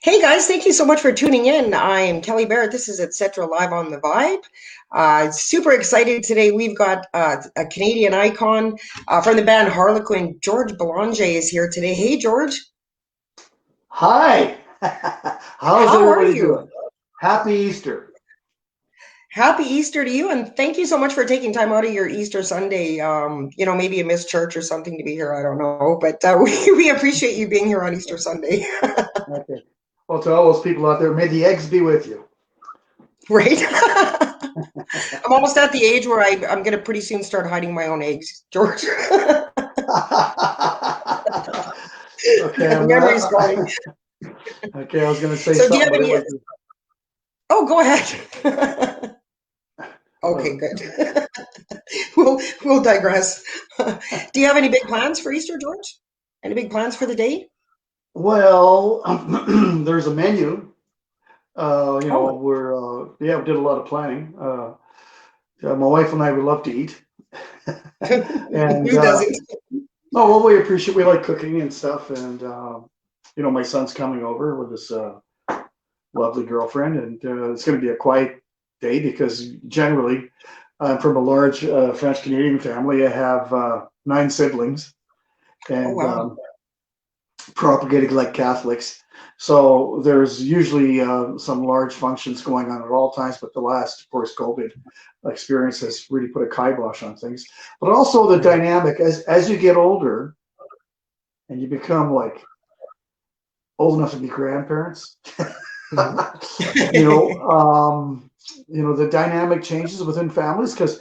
Hey guys, thank you so much for tuning in. I am Kelly Barrett. This is Etcetera live on the Vibe. Super excited today. We've got a Canadian icon from the band Harlequin. George Belanger is here today. Hey, George. Hi, how's How are everybody you? doing? Happy Easter. Happy Easter to you, and thank you so much for taking time out of your Easter Sunday. Maybe you missed church or something to be here. I don't know, but we appreciate you being here on Easter Sunday. Okay. Well, to all those people out there, may the eggs be with you. Right? I'm almost at the age where I'm going to pretty soon start hiding my own eggs, George. Okay, Memory's going. okay, I was going to say So do you something, have but it any? was Oh, go ahead. Okay, uh, good. We'll digress. Do you have any big plans for Easter, George? Any big plans for the day? well. There's a menu. Oh, We did a lot of planning. My wife and I would love to eat, and who doesn't? oh well, we like cooking and stuff, and my son's coming over with his lovely girlfriend, and it's going to be a quiet day because generally I'm from a large French Canadian family. I have 9 siblings Oh, and wow. propagated like Catholics. So there's usually some large functions going on at all times, but the last, of course, COVID experience has really put a kibosh on things. But also the Right. dynamic as you get older and you become like old enough to be grandparents, Mhm. you know, the dynamic changes within families because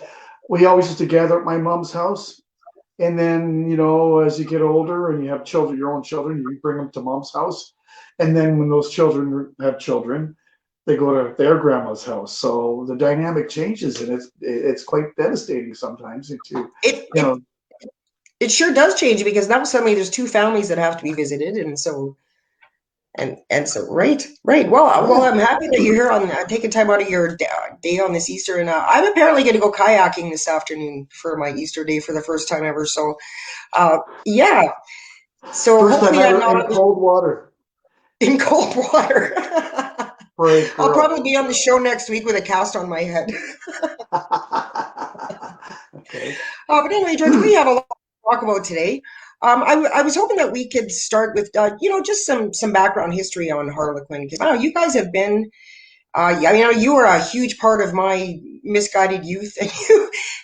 we always used to gather at my mom's house. And then, as you get older and you have children, your own children, you bring them to mom's house. And then when those children have children, they go to their grandma's house. So the dynamic changes, and it's quite devastating sometimes. It You it know, it sure does change because now suddenly there's two families that have to be visited, and so right. Well, right. I'm happy that you're here on taking time out of your day on this Easter, and I'm apparently going to go kayaking this afternoon for my Easter day for the first time ever. So, yeah. So First time hopefully I'm ever not in cold water. in cold water. Brave I'll girl. probably be on the show next week with a cast on my head. Okay. But anyway, George, we have a lot to talk about today. I was hoping that we could start with, just some background history on Harlequin because you guys have been. Yeah, you were a huge part of my misguided youth,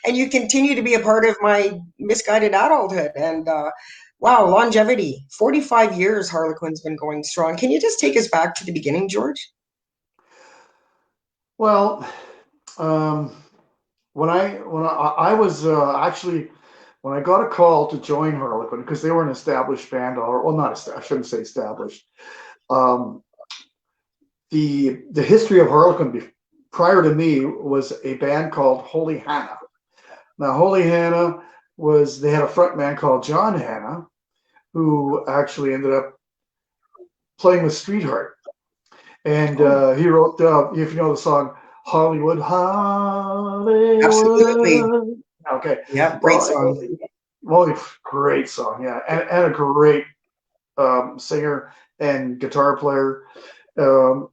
and you continue to be a part of my misguided adulthood. And wow, longevity, 45 years Harlequin's been going strong. Can you just take us back to the beginning, George? Well, um, when I was actually when I got a call to join Harlequin because they were an established band, or well, not I shouldn't say established. Um, the history of Harlequin prior to me was a band called Holy Hannah. Now, Holy Hannah was they had a front man called John Hannah who actually ended up playing with Streetheart, and Oh, he wrote if you know the song Hollywood, absolutely. Hollywood. Okay, Yeah, great well, song. well, great song, yeah, and a great singer and guitar player. Um,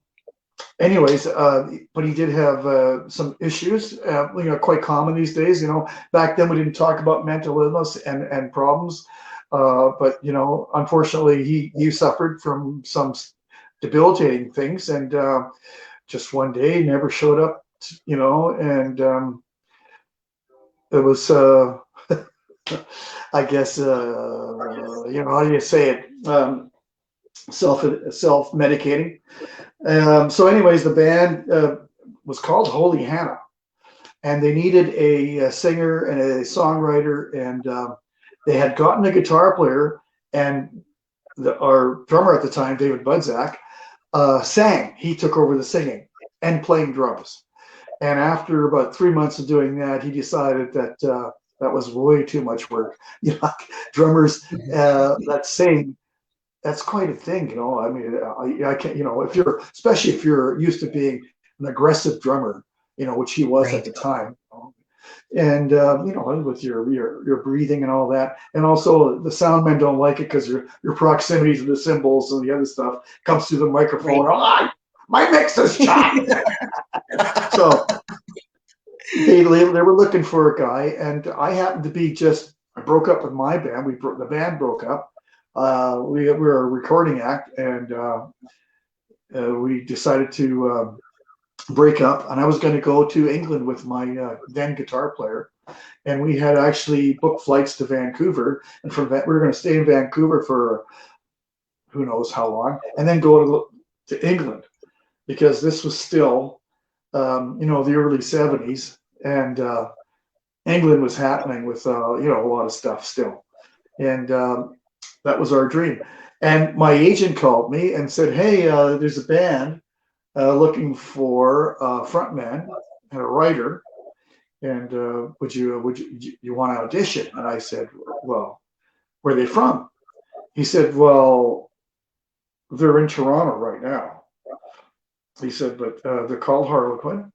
anyways, but he did have some issues, quite common these days. Back then we didn't talk about mental illness and problems, but unfortunately, he suffered from some debilitating things, and just one day never showed up. And it was, I guess, how do you say it? Self medicating. So, anyways, the band was called Holy Hannah, and they needed a singer and a songwriter, and they had gotten a guitar player, and our drummer at the time, David Budzak, sang. He took over the singing and playing drums. And after about 3 months of doing that, he decided that that was way too much work. Drummers that sing, that's quite a thing, I mean, I can't, especially if you're used to being an aggressive drummer, which he was at Right. the time. and with your breathing and all that, and also the sound men don't like it because your proximity to the cymbals and the other stuff comes through the microphone. Right. Oh, my mix is shot. So they were looking for a guy, and I happened to be I broke up with my band. The band broke up. We were a recording act, and we decided to break up. And I was going to go to England with my then guitar player, and we had actually booked flights to Vancouver. And we were going to stay in Vancouver for who knows how long, and then go to England because this was still, the early '70s, and England was happening with a lot of stuff still, and that was our dream. And my agent called me and said, "Hey, there's a band looking for a frontman and a writer, and would you want to audition?" And I said, "Well, where are they from?" He said, "Well, they're in Toronto right now." He said, "But they're called Harlequin,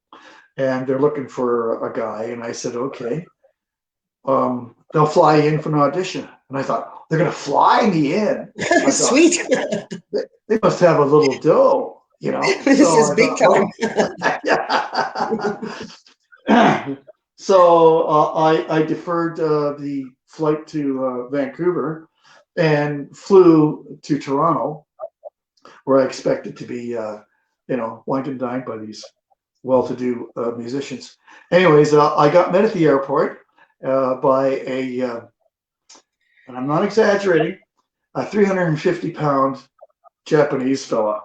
and they're looking for a guy." And I said, "Okay." They'll fly in for an audition. And I thought, they're going to fly me in. I thought, Sweet. they must have a little dough, This So is I big thought, time. well, so I deferred the flight to Vancouver and flew to Toronto, where I expected to be, wined and dined by these well-to-do musicians. Anyways, I got met at the airport by and I'm not exaggerating, a 350-pound Japanese fella.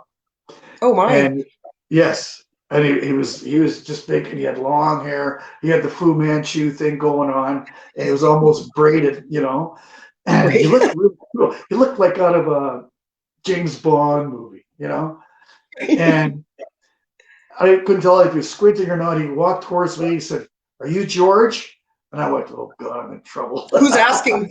Oh my. And yes, and he was just big, and he had long hair. He had the Fu Manchu thing going on, and it was almost braided. And he Right. looked really cool. He looked like out of a James Bond movie. And I couldn't tell if he was squinting or not. He walked towards me. He said, "Are you George?" And I went, "Oh God, I'm in trouble." Who's asking?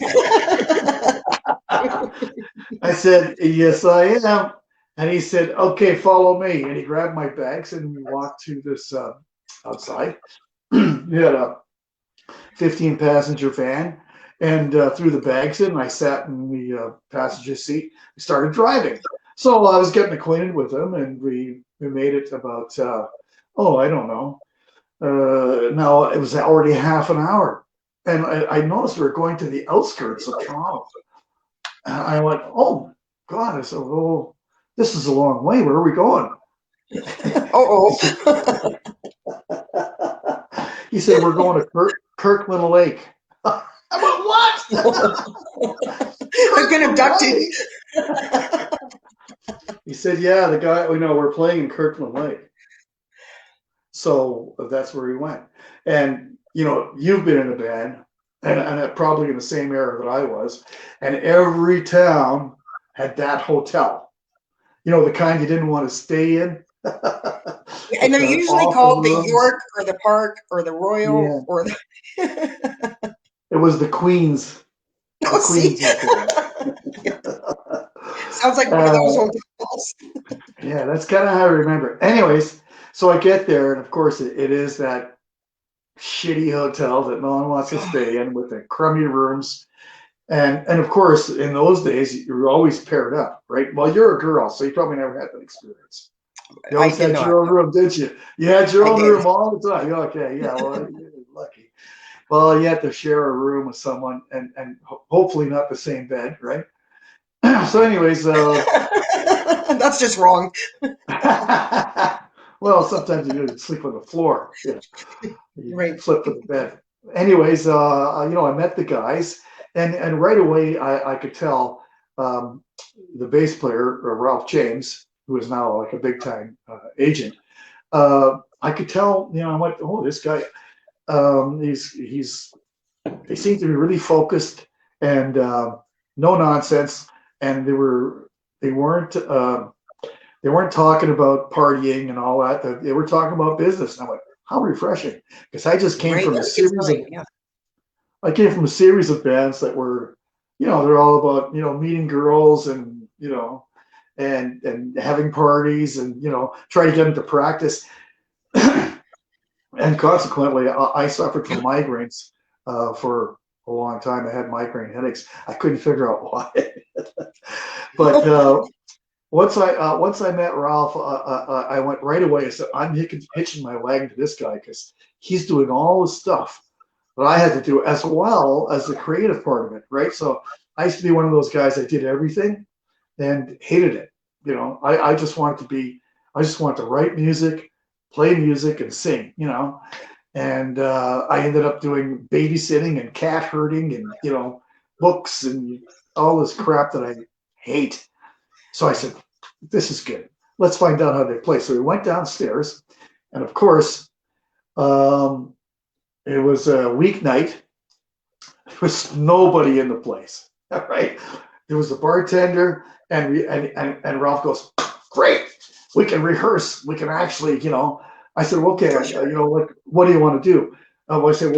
I said, "Yes, I am." And he said, "Okay, follow me." And he grabbed my bags and we walked to this outside. We had a 15-passenger van, and threw the bags in. And I sat in the passenger seat. We started driving. So I was getting acquainted with him, and we made it about, I don't know. Now it was already half an hour. And I noticed we were going to the outskirts of Toronto. And I went, "Oh, God." I said, "Oh, this is a long way. Where are we going?" Oh, He said, "We're going to Kirkland Lake." I went, "What?" I've been Kirkland abducted. Lake. He said, "Yeah, the guy, we're playing in Kirkland Lake." So that's where he went. And, you've been in a band, and probably in the same era that I was, and every town had that hotel. The kind you didn't want to stay in. And With they're the usually awful called the rooms. York or the Park or the Royal Yeah. or the. It was the Queens. The Oh, see, Queens Hotel. sounds like one of those uh, hotels. yeah, that's kind of how I remember it. Anyways, so I get there, and of course, it is that shitty hotel that no one wants to stay in, with the crummy rooms. And of course, in those days, you were always paired up, right? Well, you're a girl, so you probably never had that experience. You I always did had not. your own room, didn't you? You had your I own did. room all the time. Okay, yeah, well, you're lucky. Well, you had to share a room with someone, and hopefully not the same bed, right? So, anyways, That's just wrong. well, sometimes you sleep on the floor. You Right. flip to the bed. Anyways, I met the guys, and right away I could tell, the bass player, Ralph James, who is now like a big time agent. I could tell, I went, "Oh, this guy, they seem to be really focused, and no nonsense, and they weren't they weren't talking about partying and all that. They were talking about business." And I went, "How refreshing," because I just came Right. from a That's a good series of sign. Yeah. bands that were, they're all about, meeting girls, and and having parties, and try to get them to practice. And consequently, I suffered from migraines for a long time. I had migraine headaches. I couldn't figure out why. But once I met Ralph, I went right away. I said, I'm hitching my wagon to this guy because he's doing all the stuff that I had to do as well as the creative part of it, right? So I used to be one of those guys that did everything and hated it. I just wanted to be, I just wanted to write music, play music, and sing. And I ended up doing babysitting and cat herding and books and all this crap that I hate. So I said, this is good. Let's find out how they play. So we went downstairs, and of course, um, it was a weeknight. There was nobody in the place. All right. There was a bartender, and Ralph goes, great. We can rehearse. We can actually, I said, okay, For sure. what do you want to do? I said,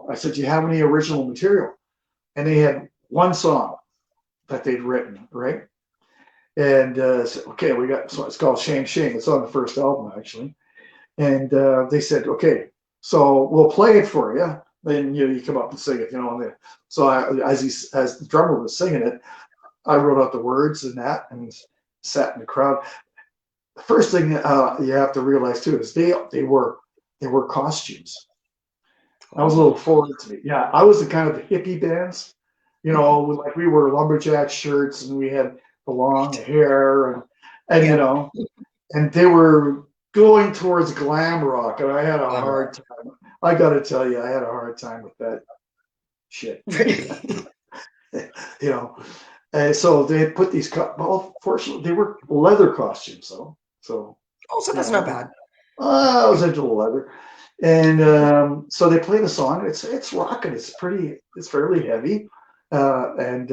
I said, do you have any original material? And they had one song that they'd written, right? And said, okay, we got, so it's called Shame Shame. It's on the first album, actually. And they said, okay, so we'll play it for you. Then you come up and sing it, And so as the drummer was singing it, I wrote out the words and that, and sat in the crowd. The first thing you have to realize too is they were costumes. That was a little Oh, foreign to me. Yeah, I was the kind of the hippie bands, like we wore lumberjack shirts and we had the long hair and yeah. and they were going towards glam rock, and I had a Glamour. hard time. I got to tell you, I had a hard time with that shit. Really? you know, and so they had put these. Well, fortunately, they were leather costumes, though. So Oh, so that's not bad. I was into the leather, and so they play the song. It's rocking. It's fairly heavy, and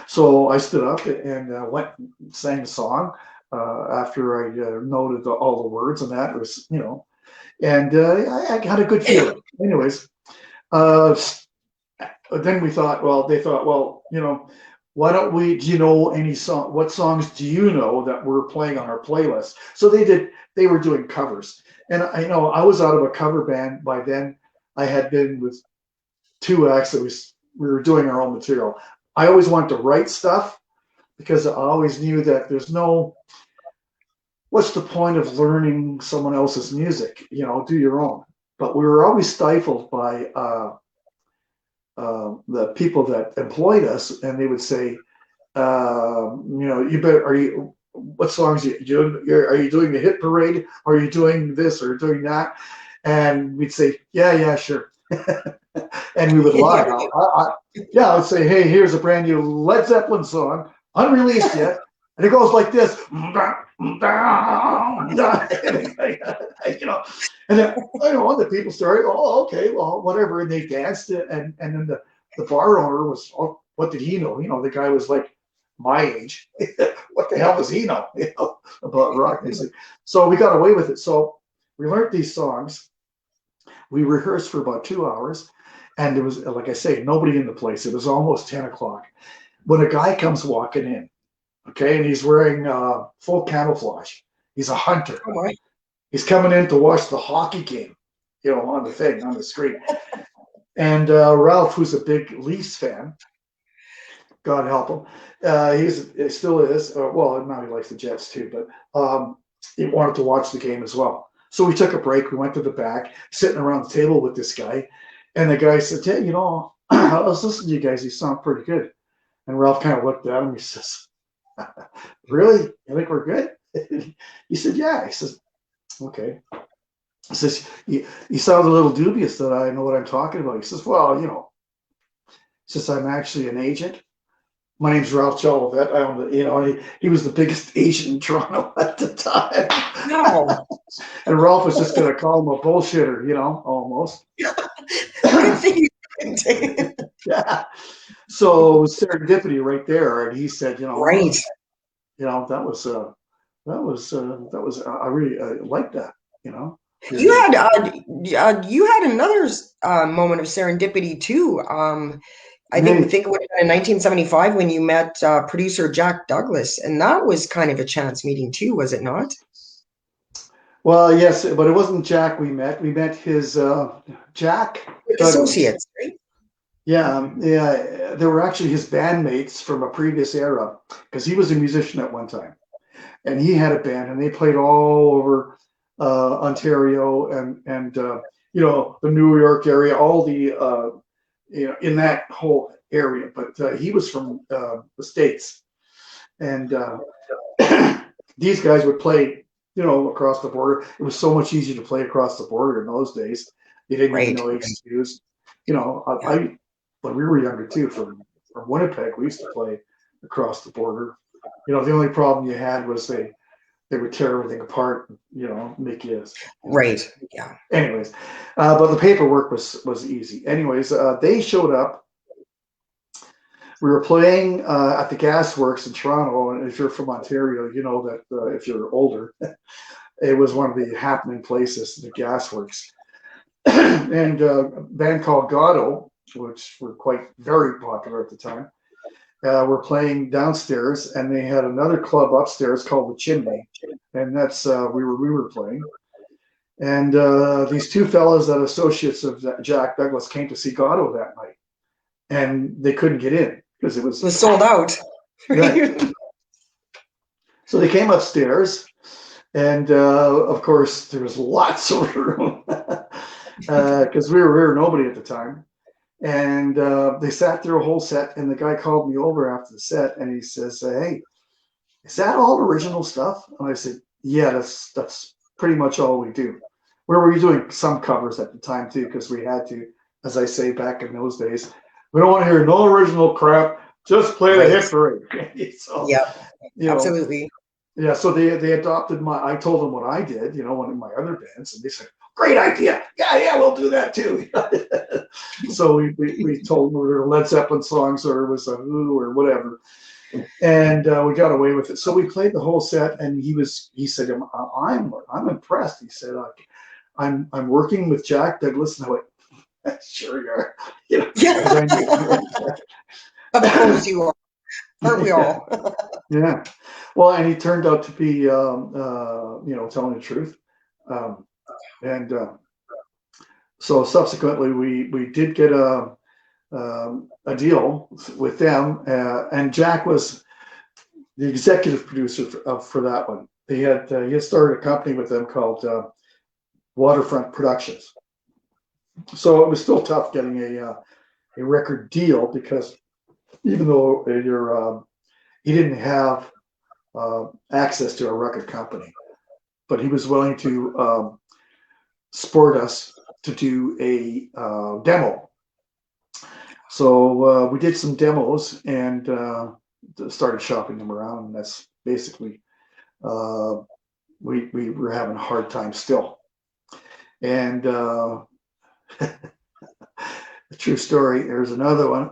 so I stood up and went and sang the song after I noted all the words and that. It was, and I had a good feeling. Anyways, uh, then they thought, well, why don't we, do you know any song, what songs do you know that we're playing on our playlist? So they were doing covers. And I know I was out of a cover band by then. I had been with two acts we were doing our own material. I always wanted to write stuff because I always knew that what's the point of learning someone else's music? Do your own. But we were always stifled by the people that employed us, and they would say, you better, what songs are you doing the hit parade? Are you doing this or doing that? And we'd say, yeah, sure. And we would lie. Yeah. I would say, hey, here's a brand new Led Zeppelin song, unreleased yet. And it goes like this, and then the people started, oh, okay, well, whatever, and they danced, and then the bar owner was, oh, what did he know? The guy was like my age. What the hell does he know? About rock music. So we got away with it. So we learned these songs. We rehearsed for about 2 hours, and there was, like I say, nobody in the place. It was almost 10 o'clock when a guy comes walking in. Okay, and he's wearing full camouflage. He's a hunter. Oh my. He's coming in to watch the hockey game, on the screen. And Ralph, who's a big Leafs fan, God help him, he still is. Well, now he likes the Jets too, but he wanted to watch the game as well. So we took a break. We went to the back, sitting around the table with this guy, and the guy said, "Hey, I was listening to you guys. You sound pretty good." And Ralph kind of looked at him. He says, "Really? You think we're good?" He said, "Yeah." He says, "Okay." He says, "You sound a little dubious that I know what I'm talking about." He says, "Well, he says, I'm actually an agent. My name's Ralph Jolivet. I own he was the biggest agent in Toronto at the time." No. And Ralph was just going to call him a bullshitter, almost. Good thing you didn't. Yeah. So it was serendipity right there. And he said, Right. I really liked that, You You're, had you had another moment of serendipity too. I hey, think it would have been in 1975 when you met producer Jack Douglas, and that was kind of a chance meeting too, was it not? Well, yes, but it wasn't Jack we met. We met his Jack Like Douglas. associates, right? Yeah, Hmm. yeah, they were actually his bandmates from a previous era because he was a musician at one time, and he had a band, and they played all over Ontario and the New York area, all the in that whole area. But he was from the States, and these guys would play, across the border. It was so much easier to play across the border in those days. You didn't need Right. no Right. excuse. I Yeah. when we were younger too, from Winnipeg, we used to play across the border. The only problem you had was they would tear everything apart, make you. Right. Yeah. Anyways, but the paperwork was easy. Anyways, they showed up. We were playing at the Gasworks in Toronto, and if you're from Ontario, you know that if you're older, it was one of the happening places, the Gasworks, and a band called Gatto, which were quite very popular at the time. Were playing downstairs, and they had another club upstairs called the Chimney, and that's we were playing. And these two fellows that associates of Jack Douglas came to see Gatto that night, and they couldn't get in because it It was was sold out. right. Right. So they came upstairs, and of course there was lots of room because we were nobody at the time. And they sat through a whole set, and the guy called me over after the set, and he says, "Hey, is that all original stuff?" And I said, "Yeah, that's pretty much all we do." We were doing some covers at the time too, because we had to, as I say, back in those days. We don't want to hear no original crap. Just play the Right. hit parade. So, Yep. you know, Absolutely. yeah. So they adopted my. I told them what I did, one of my other bands, and they said, "Great idea. Yeah, yeah, we'll do that too." So we told them we were Led Zeppelin songs, or it was a Who or whatever, and we got away with it. So we played the whole set, and he said, I'm impressed. He said, I'm working with Jack Douglas, and I went, sure you are, because Yeah. I knew. Of course you are. Aren't we Yeah, all? yeah. Well, and he turned out to be, telling the truth, and so subsequently we did get a deal with them, and Jack was the executive producer for that one. He had started a company with them called Waterfront Productions. So it was still tough getting a record deal because even though he didn't have access to a record company, but he was willing to support us to do a demo. So we did some demos and started shopping them around, and that's basically uh, we were having a hard time still. And a true story. There's another one.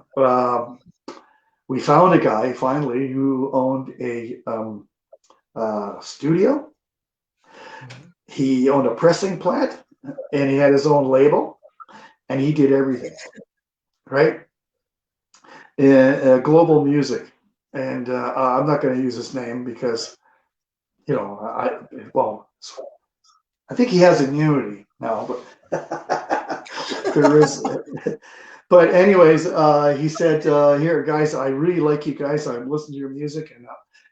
We found a guy finally who owned a studio. He owned a pressing plant, and he had his own label, and he did everything right. Global Music, and I'm not going to use his name because well, I think he has immunity now, but there is. But anyways, he said, "Here, guys, I really like you guys. I'm listening to your music,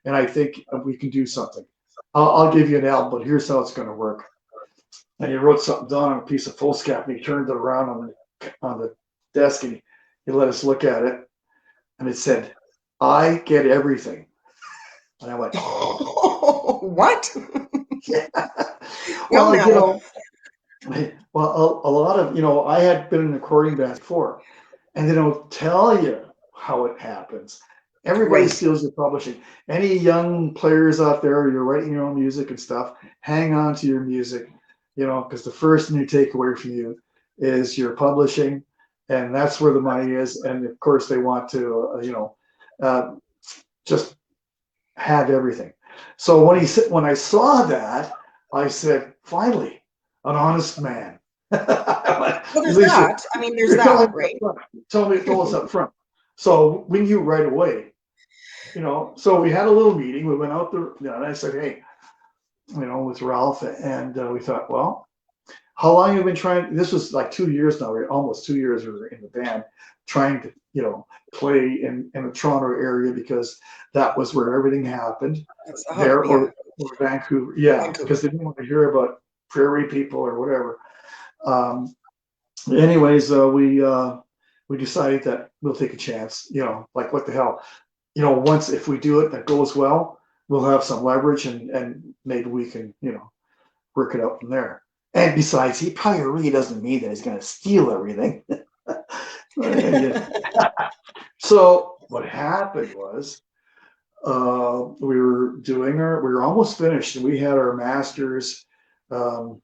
and I think we can do something. I'll give you an album, but here's how it's going to work." And he wrote something down on a piece of foolscap, and he turned it around on the desk, and he let us look at it, and it said, "I get everything." And I went, What? "Yeah." Well, Well, now. well, a lot of I had been in a recording band before, and they don't tell you how it happens. Everybody Right. steals your publishing. Any young players out there, you're writing your own music and stuff, hang on to your music, because the first thing they take away from you is your publishing, and that's where the money is. And of course, they want to, uh, just have everything. So when I saw that, I said, finally, an honest man. At Well, there's least that. I mean, there's you're telling that, me up right? front. Tell us up front. So we knew right away, So we had a little meeting. We went out there, and I said, "Hey, with Ralph, and we thought, well, how long have you been trying? This was like 2 years now, almost 2 years we were in the band, trying to, play in the Toronto area because that was where everything happened That's the hub. there, Yeah, or Vancouver. Yeah, Vancouver. because they didn't want to hear about prairie people or whatever. Um, anyways, we decided that we'll take a chance. Like what the hell? Once if we do it, that goes well, we'll have some leverage, and maybe we can, work it out from there. And besides, he probably really doesn't mean that he's going to steal everything. So what happened was, we were almost finished, and we had our masters um,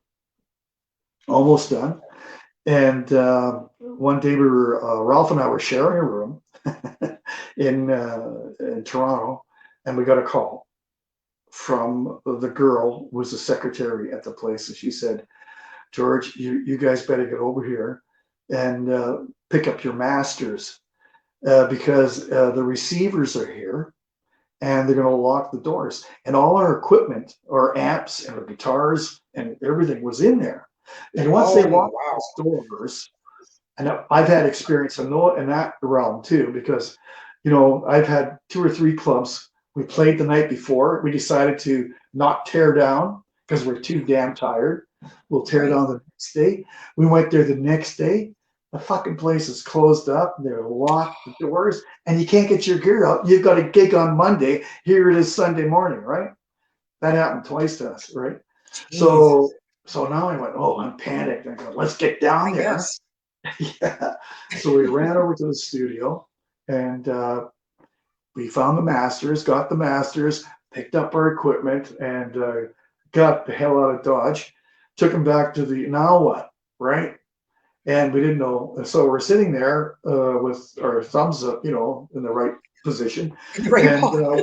almost done. And one day Ralph and I were sharing a room in Toronto, and we got a call from the girl who was the secretary at the place, and she said, "George, you guys better get over here and pick up your masters because the receivers are here, and they're going to lock the doors. And all our equipment, our amps and our guitars and everything was in there. And once they Oh locked wow. those doors, and I've had experience in that realm too, because I've had 2 or 3 clubs. We played the night before. We decided to not tear down because we're too damn tired. We'll tear Right. down the next day. We went there the next day. The fucking place is closed up. They're locked the doors, and you can't get your gear out. You've got a gig on Monday. Here it is Sunday morning, right? That happened twice to us, right? Jeez. So now I went, oh, I'm panicked. I go, let's get down I there. guess. Yeah. So we ran over to the studio, and we found the masters, got the masters, picked up our equipment, and got the hell out of Dodge. Took them back to the now what, right? And we didn't know. So we're sitting there with our thumbs up, in the right position, Right, and Paul.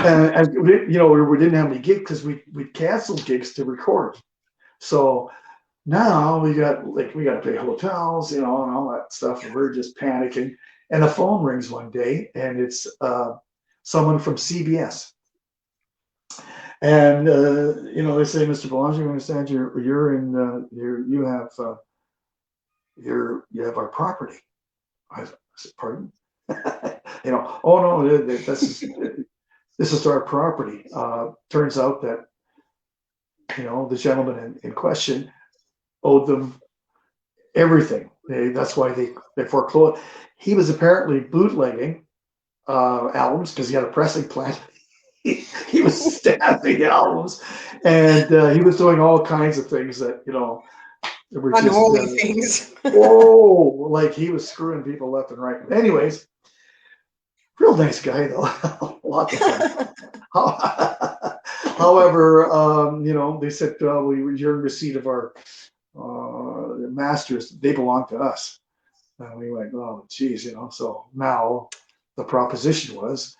and we didn't have any gigs because we canceled gigs to record. So now we got to pay hotels, and all that stuff, and we're just panicking. And the phone rings one day, and it's someone from CBS, and they say, "Mr. Belanger, you understand you're in you have our property." I said, "Pardon?" Oh no, this is our property. Turns out that the gentleman in question owed them everything. That's why they foreclosed. He was apparently bootlegging albums because he had a pressing plant. He was stamping albums, and he was doing all kinds of things that were just Unholy things. like he was screwing people left and right. Anyways, real nice guy though, lots of fun. However, they said, you're in receipt of our masters. They belong to us. And we went, oh, geez, So now the proposition was,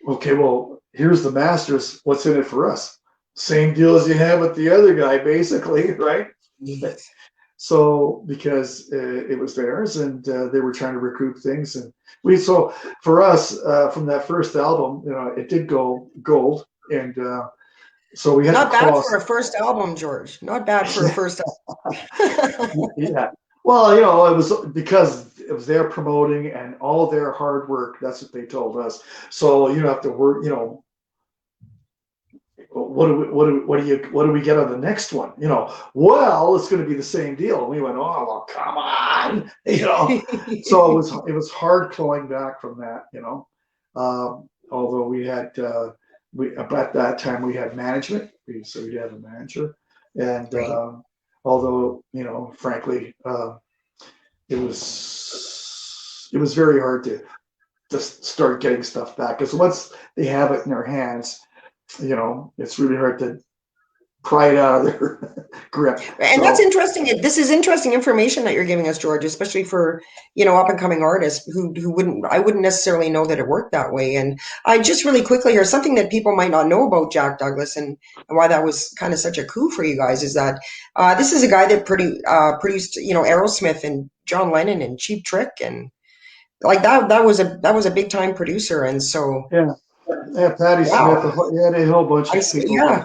okay, well, here's the masters. What's in it for us? Same deal as you have with the other guy, basically, right? Jeez. So because it was theirs, and they were trying to recoup things, and so for us from that first album, it did go gold, and so we had to Not bad cross. for a first album, George. Not bad for a first album. Yeah. Well, it was because it was their promoting and all their hard work. That's what they told us. So you have to work. What do we get on the next one? Well, it's going to be the same deal. And we went, oh, well, come on. So it was hard clawing back from that. Although we had at that time we had management, so we had a manager, and Right. although frankly, it was very hard to just start getting stuff back because once they have it in their hands, it's really hard to pry it out of their grip. And that's So interesting. This is interesting information that you're giving us, George, especially for, up and coming artists who I wouldn't necessarily know that it worked that way. And I just really quickly hear something that people might not know about Jack Douglas and why that was kind of such a coup for you guys is that this is a guy that produced, Aerosmith and John Lennon and Cheap Trick and like that was a big time producer. And so yeah, yeah, Patti Smith. Wow. He had a whole bunch I of see. people, Yeah.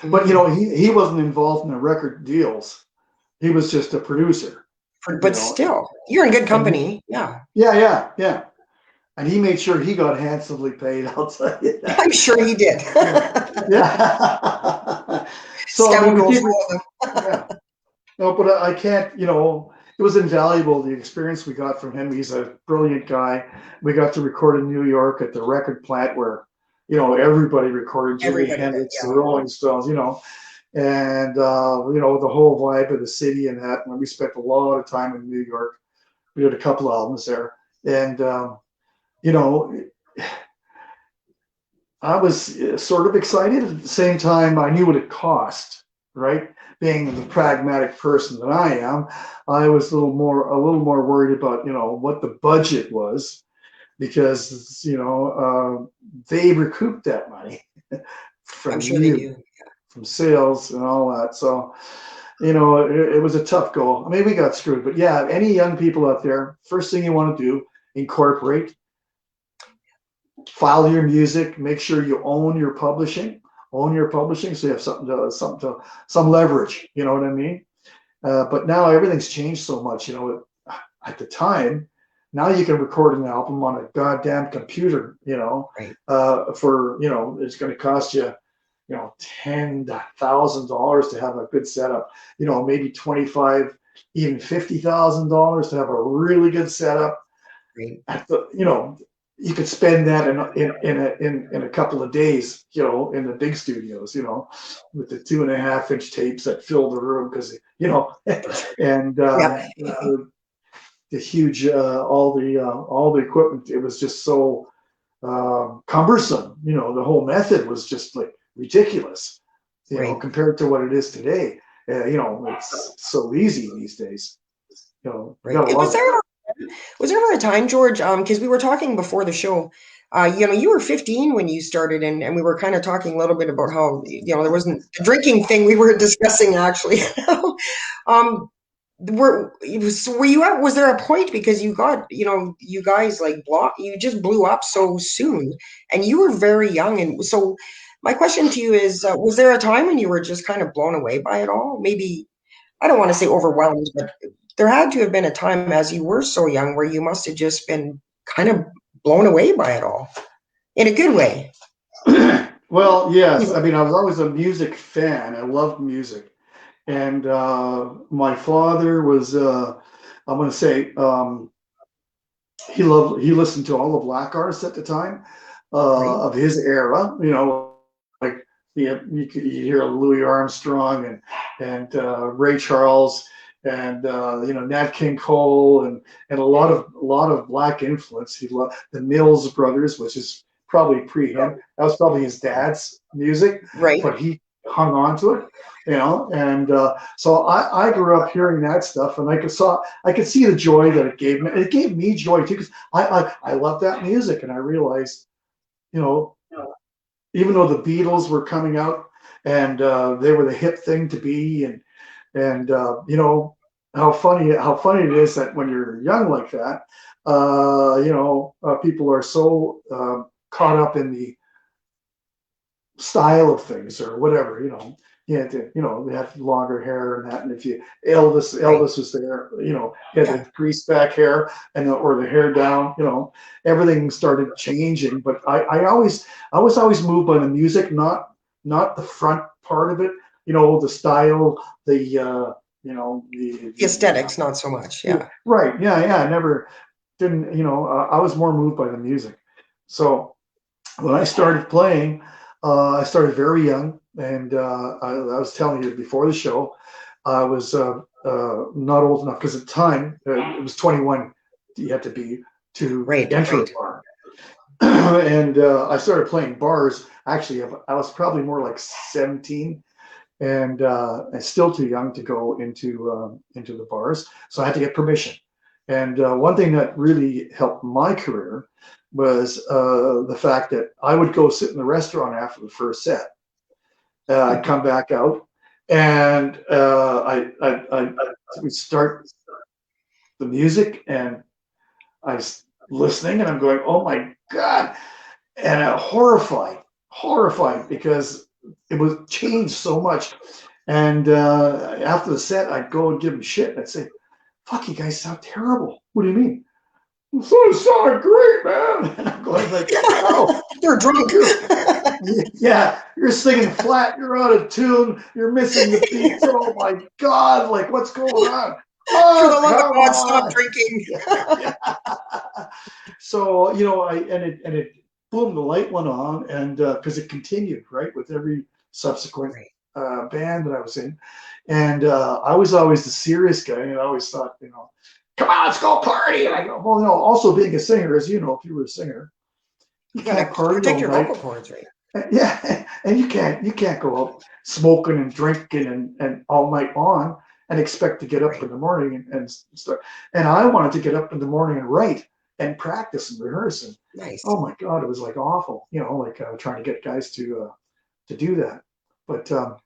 but Mhm. he wasn't involved in the record deals. He was just a producer, you But know, still, you're in good and company. Yeah. yeah, and he made sure he got handsomely paid. I'll tell you I'm that. sure he did. Yeah, yeah. So I mean, we Scoundrels, keep, all of yeah. No, but I can't, it was invaluable, the experience we got from him. He's a brilliant guy. We got to record in New York at the record plant where, everybody recorded Jimi everybody did. Hendrix, the Yeah. Rolling Stones, and, the whole vibe of the city and that. And we spent a lot of time in New York. We did a couple albums there. And, you know, I was sort of excited. At the same time, I knew what it cost, right? Being the pragmatic person that I am, I was a little more worried about, what the budget was because, they recouped that money I'm from sure they you, do. from sales and all that. So, it was a tough go. I mean, we got screwed, but yeah, any young people out there, first thing you want to do, incorporate, file your music, make sure you own your publishing, so you have some leverage. You know what I mean? But now everything's changed so much. At the time, now you can record an album on a goddamn computer. Right. It's going to cost you, $10,000 to have a good setup. Maybe 25, even $50,000 to have a really good setup. Right. At the, you could spend that in a couple of days, in the big studios, with the 2.5-inch tapes that fill the room because For sure. and Yeah. the huge all the equipment. It was just so cumbersome. The whole method was just like ridiculous, Right. compared to what it is today. It's so easy these days. You Right. gotta love it. Was there ever a time, George? Because we were talking before the show. You were 15 when you started, and we were kind of talking a little bit about how there wasn't the drinking thing we were discussing actually. um, were you at? Was there a point because you got you guys like you just blew up so soon, and you were very young, and so my question to you is, was there a time when you were just kind of blown away by it all? Maybe I don't want to say overwhelmed, but there had to have been a time as you were so young where you must have just been kind of blown away by it all in a good way. Well, yes. I mean, I was always a music fan. I loved music, and my father was. I'm going to say he listened to all the black artists at the time Right, of his era. Like you hear Louis Armstrong and Ray Charles and Nat King Cole and a lot of black influence. He loved the Mills Brothers, which is probably pre him. That was probably his dad's music, right, but he hung on to it. And so I grew up hearing that stuff, and I could see the joy that it gave me. It gave me joy too, because I love that music, and I realized, you know, even though the Beatles were coming out and they were the hip thing to be, and how funny it is that when you're young like that, people are so caught up in the style of things or whatever. They had longer hair and that, and if you right. Elvis was there, he had Yeah, the greased back hair or the hair down, everything started changing. But I was always moved by the music, not the front part of it, the style, the aesthetics, not so much. yeah, Yeah, right, yeah, I never didn't, I was more moved by the music. So when I started playing, I started very young, and I was telling you before the show, I was not old enough because at the time it was 21 you had to be to right, enter a right, bar, and I started playing bars. Actually, I was probably more like 17, and still too young to go into the bars, so I had to get permission. And one thing that really helped my career was the fact that I would go sit in the restaurant after the first set. I'd come back out, and I would start the music, and I was listening, and I'm going, "Oh my God!" and horrified because it was changed so much. And after the set, I'd go and give him shit. And I'd say, "Fuck, you guys sound terrible." "What do you mean?" "So it sounded great, man." And I'm going like, "Oh, They're drunk. you're yeah, you're singing flat. You're out of tune. You're missing the beats. Oh my God, like what's going on?" For the "Oh, love of come God, stop on." drinking. Yeah, yeah. So it boom, the light went on, and because it continued right with every subsequent Right. band that I was in, and I was always the serious guy, and I always thought, "Come on, let's go party." And I go, "Well, also being a singer, as you know, if you were a singer, you You gotta can't party protect all your night." vocal cords, right? Yeah, and you can't go out smoking and drinking and all night long and expect to get up Right. in the morning and start. And I wanted to get up in the morning and write and practice and rehearse. And Nice. oh my God, it was like awful, like trying to get guys to do that. But Like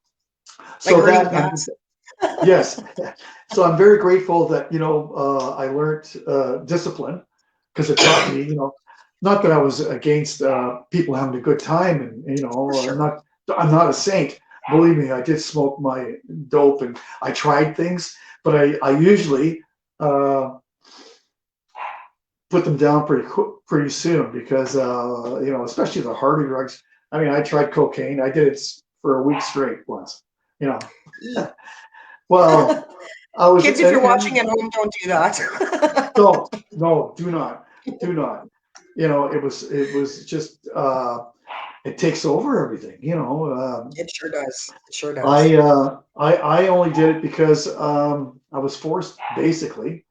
so herding that cats. yes, so I'm very grateful that I learned discipline because it taught me, not that I was against people having a good time, and For sure. I'm not a saint. Believe me, I did smoke my dope and I tried things, but I usually uh, put them down pretty soon because especially the harder drugs. I mean, I tried cocaine. I did it for a week straight once. You know, Eat. well, I was Kids, if you're watching and at home, don't do that. don't, no, do not. It was just it takes over everything. It sure does. It sure does. I only did it because I was forced. Basically,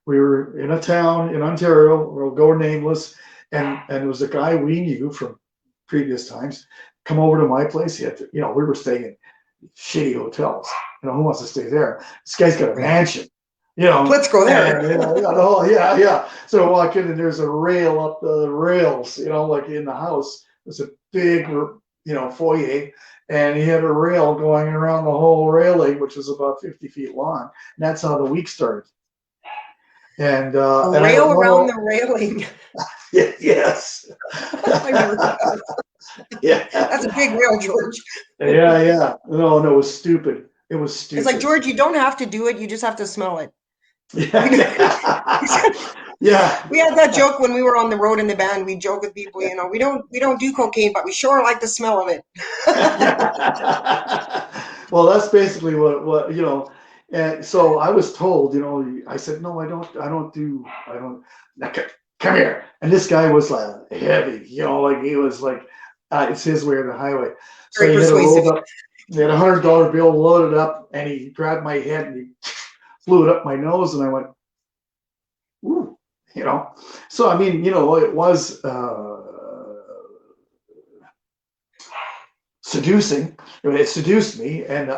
we were in a town in Ontario. We'll go nameless, and it was a guy we knew from previous times. Come over to my place. He had to, we were staying in shitty hotels. Who wants to stay there? This guy's got a Right. mansion. Let's go And there. oh yeah, yeah. So I walk in and there's a rail up the rails. Like in the house. There's a big, foyer, and he had a rail going around the whole railing, which was about 50 feet long. And that's how the week started. And A and I rail went, "No, around no." the railing. Yes. I've never heard that. Yeah. That's a big rail, George. Yeah, yeah. No, no, it was stupid. It was It's like, stupid. George, you don't have to do it. You just have to smell it. Yeah, We, yeah. Yeah. we had that joke when we were on the road in the band. We joke with people, we don't do cocaine, but we sure like the smell of it. Well, that's basically what. And so I was told, I said, "No, I don't. Now, come here." And this guy was like heavy, like he was like, it's his way or the highway. So Very he had a persuasive. rolled up, he had $100 bill loaded up, and he grabbed my head and he flew it up my nose, and I went, "Ooh," So I mean, it was seducing. It seduced me, and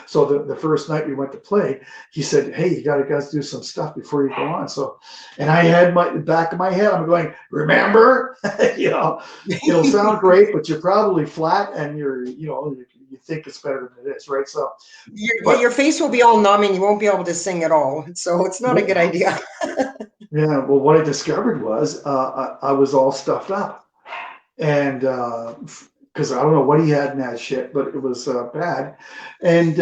so the first night we went to play, he said, "Hey, you got to guys do some stuff before you go on." So, and I had my back of my head, I'm going, "Remember, it'll sound great, but you're probably flat, and you think it's better than it is, right?" So, Yeah, but your face will be all numb and you won't be able to sing at all. So it's not a good idea. yeah, well, what I discovered was I was all stuffed up, and because I don't know what he had in that shit, but it was bad. And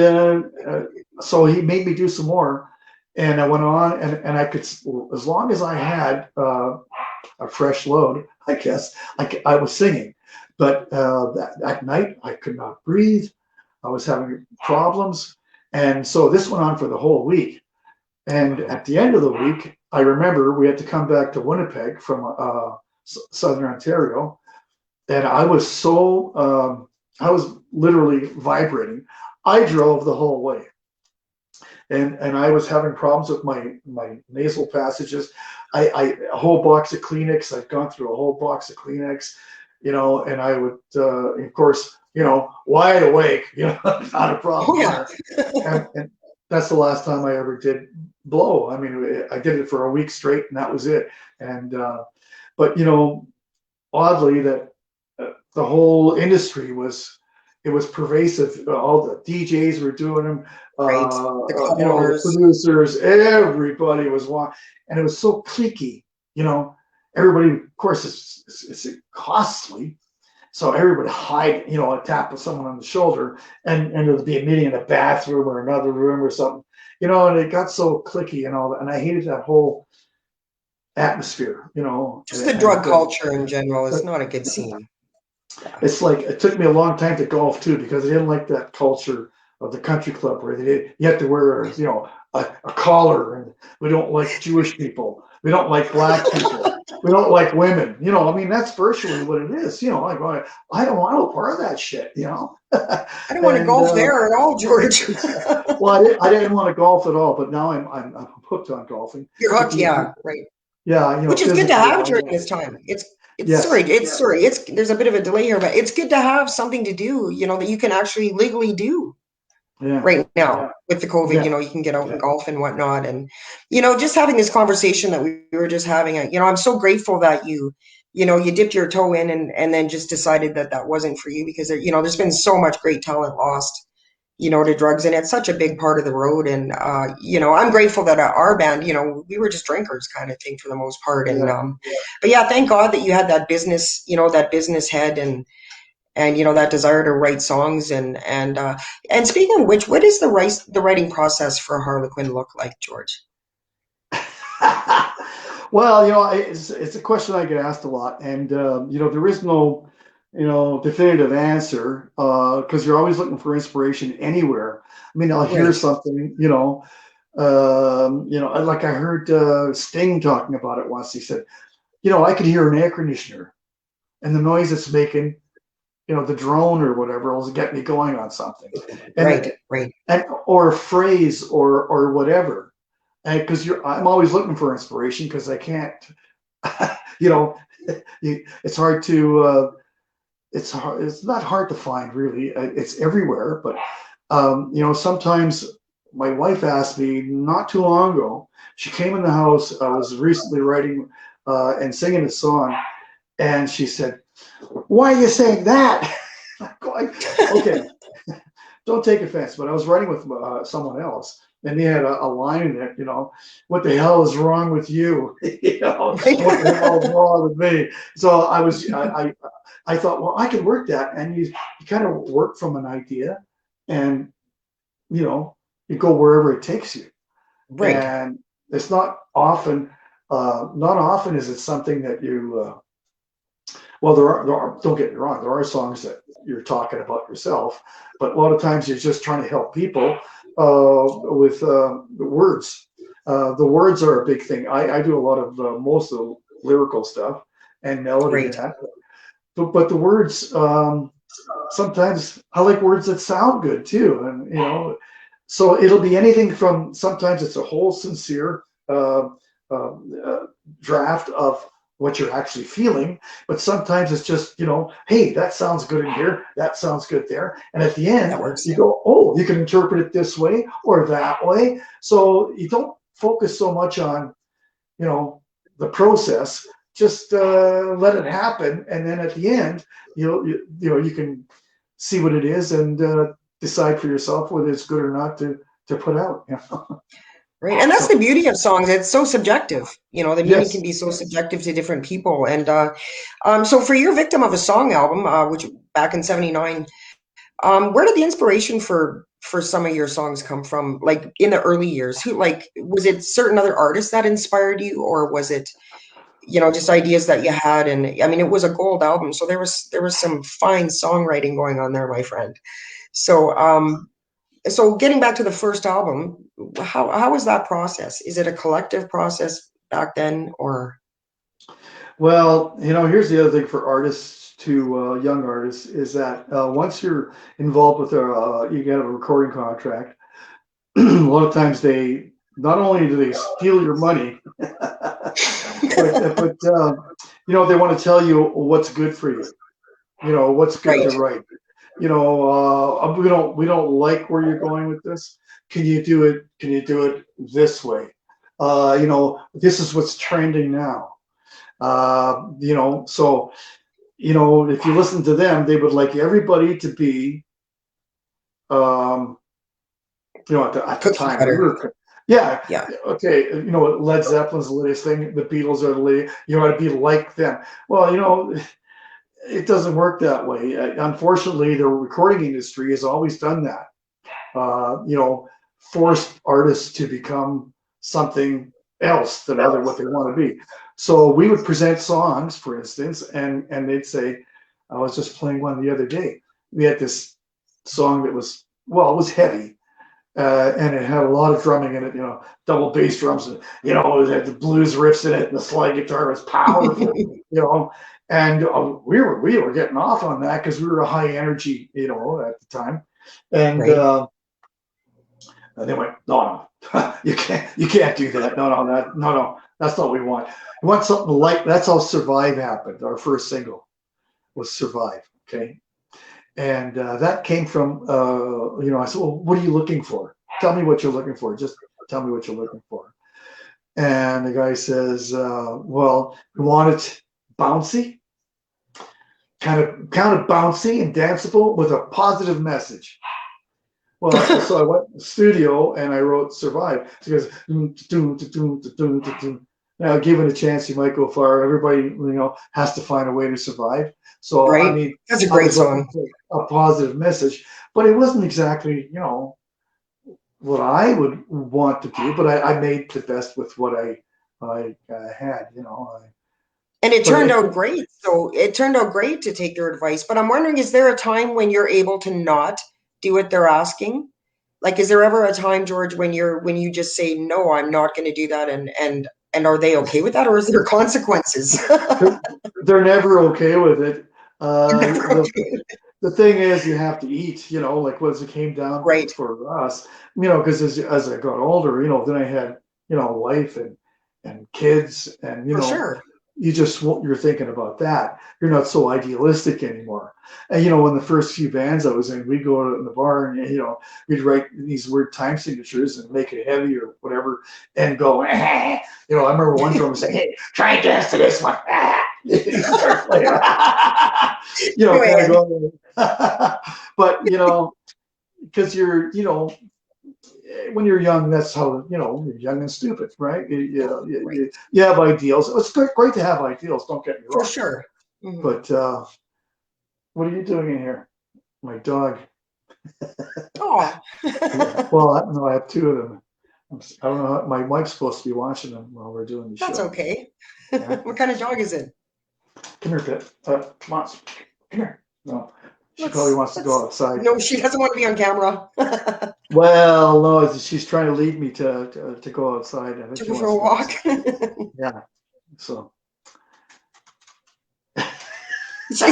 so he made me do some more, and I went on, and I could, as long as I had a fresh load, I guess I was singing. But that night I could not breathe. I was having problems, and so this went on for the whole week. And at the end of the week, I remember we had to come back to Winnipeg from Southern Ontario, and I was literally vibrating. I drove the whole way, and I was having problems with my nasal passages. A whole box of Kleenex. I'd gone through a whole box of Kleenex, and I would, of course, wide awake, not a Oh, problem yeah. there. And that's the last time I ever did blow. I mean, I did it for a week straight, and that was it. And but oddly, that the whole industry was pervasive. All the DJs were doing them. Right. The club The owners. producers, everybody was watching, and it was so cliquey. You know, everybody, of course, it's costly. So everybody hide, a tap of someone on the shoulder, and it'll be a meeting in a bathroom or another room or something, and it got so clicky and all that. And I hated that whole atmosphere, Just the drug culture in general is not a good scene. Yeah. it's like it took me a long time to golf too because I didn't like that culture of the country club where you have to wear, a collar, and we don't like Jewish people, we don't like black people, we don't like women. I mean that's virtually what it is. Like I don't want no part of that shit. I don't want to And golf there at all, George. well, I didn't want to golf at all, but now I'm hooked on golfing. You're hooked, yeah, right. Yeah, Which is good to physically, have during this time. yes, There's a bit of a delay here, but it's good to have something to do, that you can actually legally do yeah, right now with the COVID. yeah, You can get out and golf and whatnot. And, just having this conversation that we were just having, I'm so grateful that you dipped your toe in and then just decided that that wasn't for you because, there's been so much great talent lost, to drugs. And it's such a big part of the road. And, I'm grateful that our band, we were just drinkers kind of thing for the most part. And, yeah. but yeah, thank God that you had that business head and that desire to write songs and speaking of which, what is the writing process for Harlequin look like, George? Well, it's a question I get asked a lot, and there is no, definitive answer because you're always looking for inspiration anywhere. I mean, I'll hear Right. something, like I heard Sting talking about it once. He said, I could hear an air conditioner, and the noise it's making, the drone or whatever will get me going on something, and Right. or a phrase or whatever. And because I'm always looking for inspiration because I can't, you know, it's hard to, it's not hard to find really. It's everywhere, but sometimes my wife asked me not too long ago. She came in the house. I was recently writing and singing a song, and she said, "Why are you saying that?" I'm going, okay, don't take offense, but I was writing with someone else, and they had a line in it, what the hell is wrong with you? What the hell is wrong with me? So I thought, well, I could work that, and you kind of work from an idea, and you go wherever it takes you, Right. and it's not often is it something that you. Well, there are, don't get me wrong, there are songs that you're talking about yourself, but a lot of times you're just trying to help people with the words. The words are a big thing. I do a lot of most of the lyrical stuff and melody and Right. that, but the words, sometimes I like words that sound good too, and so it'll be anything from sometimes it's a whole sincere uh, uh, draft of what you're actually feeling, but sometimes it's just, hey, that sounds good in here, that sounds good there. And at the That end, works. you go, oh, you can interpret it this way or that way. So you don't focus so much on, the process, just let it happen. And then at the end, you can see what it is and decide for yourself whether it's good or not to put out. Right. And that's So the beauty of songs. It's so subjective. The meaning can yes. be so subjective to different people. And so for your Victim of a Song album, which back in '79, where did the inspiration for some of your songs come from? Like in the early years, was it certain other artists that inspired you, or was it, just ideas that you had? And I mean, it was a gold album, so there was some fine songwriting going on there, my friend. So so getting back to the first album, how was that process? Is it a collective process back then, or? Well, here's the other thing for artists to young artists is that once you're involved with you get a recording contract. A lot of times they not only do they steal your money, but they want to tell you what's good for you. What's good Right. to write. We don't like where you're going with this. Can you do it? Can you do it this way? This is what's trending now. So if you listen to them, they would like everybody to be, at the Cookie time we cutter. were, Yeah. Yeah. Okay. You know, Led Zeppelin's the latest thing. The Beatles are the latest. You ought to be like them. Well, you know, it doesn't work that way. Unfortunately, the recording industry has always done that. You know, forced artists to become something else than other what they want to be. So we would present songs, for instance, and they'd say, I was just playing one the other day. We had this song that was, well, it was heavy, and it had a lot of drumming in it, you know, double bass drums, and, you know, it had the blues riffs in it, and the slide guitar was powerful, you know, and we were getting off on that because we were a high energy, you know, at the time, and Right. they went, no, no, you can't do that, no, that's not what we want. We want something like that's how Survive happened. Our first single was Survive, okay, and that came from, you know, I said, well, what are you looking for? Tell me what you're looking for. Just tell me what you're looking for. And the guy says, well, we want it bouncy, kind of bouncy and danceable with a positive message. Well, so I went to the studio and I wrote Survive. So he goes, now given a chance, you might go far. Everybody, you know, has to find a way to survive. So, I Right. mean, That's a I great was looking song. for a positive message, but it wasn't exactly, you know, what I would want to do, but I made the best with what I had, you know. And it But turned out great. So it turned out great to take your advice. But I'm wondering, is there a time when you're able to not do what they're asking? Like, is there ever a time, George, when you just say, no, I'm not going to do that, and are they okay with that, or is there consequences? they're, they're never okay with it. They're Uh, never the okay. the thing is, you have to eat, you know, like as it came down Right. for us, you know, because as I got older, you know, then I had, you know, wife and kids, and you For know, sure. you're thinking about that. You're not so idealistic anymore. And you know, in the first few bands I was in, we'd go out in the bar and, you know, we'd write these weird time signatures and make it heavy or whatever, and go, you know, I remember one drummer saying, "Hey, try and dance to this one." You start playing, you know, Go kind of ahead. going. But you know, because you're, you know, when you're young, that's how, you know, you're young and stupid, right? Right. You have ideals. It's great to have ideals. Don't get me For wrong. sure. Mhm. But what are you doing in here? My dog. Oh, Yeah. Well, I don't know. I have two of them. I don't know. My wife's supposed to be watching them while we're doing the that's show. okay. Yeah. What kind of dog is it? Come here, Pip. Come on. Come here. No, she probably Let's wants to go let's. outside. No, she doesn't want to be on camera. Well, no, she's trying to lead me to go outside. I think To she go for wants a to go walk. outside. Yeah. So. She,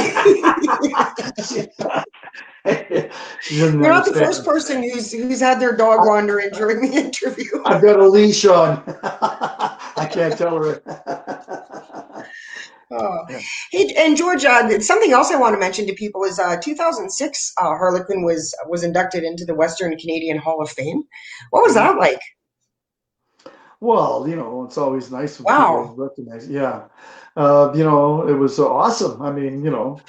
she doesn't You're not the first understand. person who's had their dog I, wander in during the interview. I've got a leash on. I can't tell her. Oh. Yeah. Hey, and George, something else I want to mention to people is 2006, Harlequin was inducted into the Western Canadian Hall of Fame. What was Mhm. that like? Well, you know, it's always nice when people Wow. recognize. Yeah. You know, it was awesome. I mean, you know,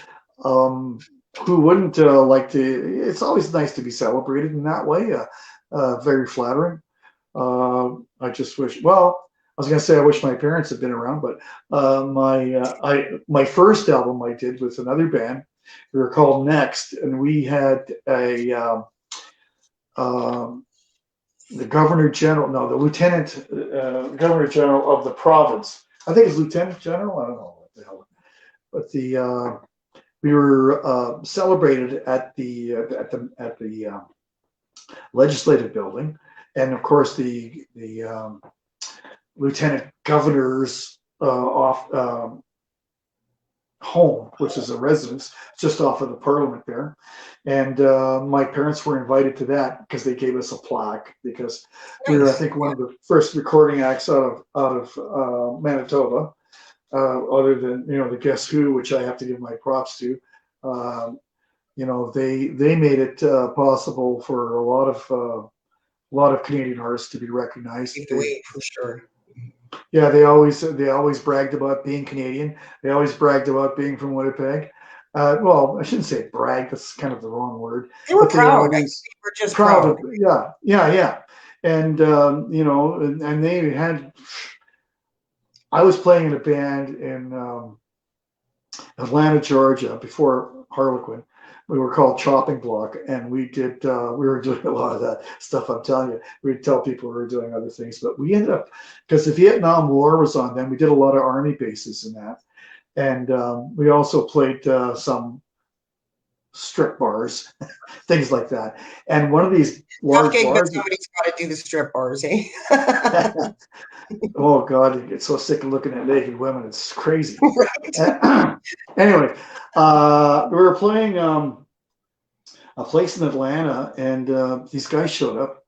who wouldn't like to? It's always nice to be celebrated in that way. Very flattering. I just wish. Well, I was gonna say I wish my parents had been around, but my first album I did with another band. We were called Next, and we had a um, the governor general, no, the lieutenant governor general of the province. I think it's lieutenant general. I don't know what the hell, but the we were celebrated at the legislative building, and of course the lieutenant governor's off home, which is a residence just off of the Parliament there. And my parents were invited to that because they gave us a plaque because we were, I Nice. think, one of the first recording acts out of Manitoba, other than, you know, the Guess Who, which I have to give my props to. You know, they made it possible for a lot of Canadian artists to be recognized. Paved the way for sure. Yeah, they always bragged about being Canadian. They always bragged about being from Winnipeg. Well, I shouldn't say brag. That's kind of the wrong word. They were But they proud. I think always they were just proud proud. of. Yeah, yeah, yeah. And you know, and they had. I was playing in a band in Atlanta, Georgia, before Harlequin. We were called Chopping Block, and we were doing a lot of that stuff. I'm telling you, we'd tell people we were doing other things, but we ended up, because the Vietnam War was on then. We did a lot of army bases in that, and we also played some strip bars, things like that. And one of these Tough large gig, but bars. somebody's got to do the strip bars, eh? Oh God, you get so sick of looking at naked women. It's crazy. Right. Anyway, we were playing a place in Atlanta, and these guys showed up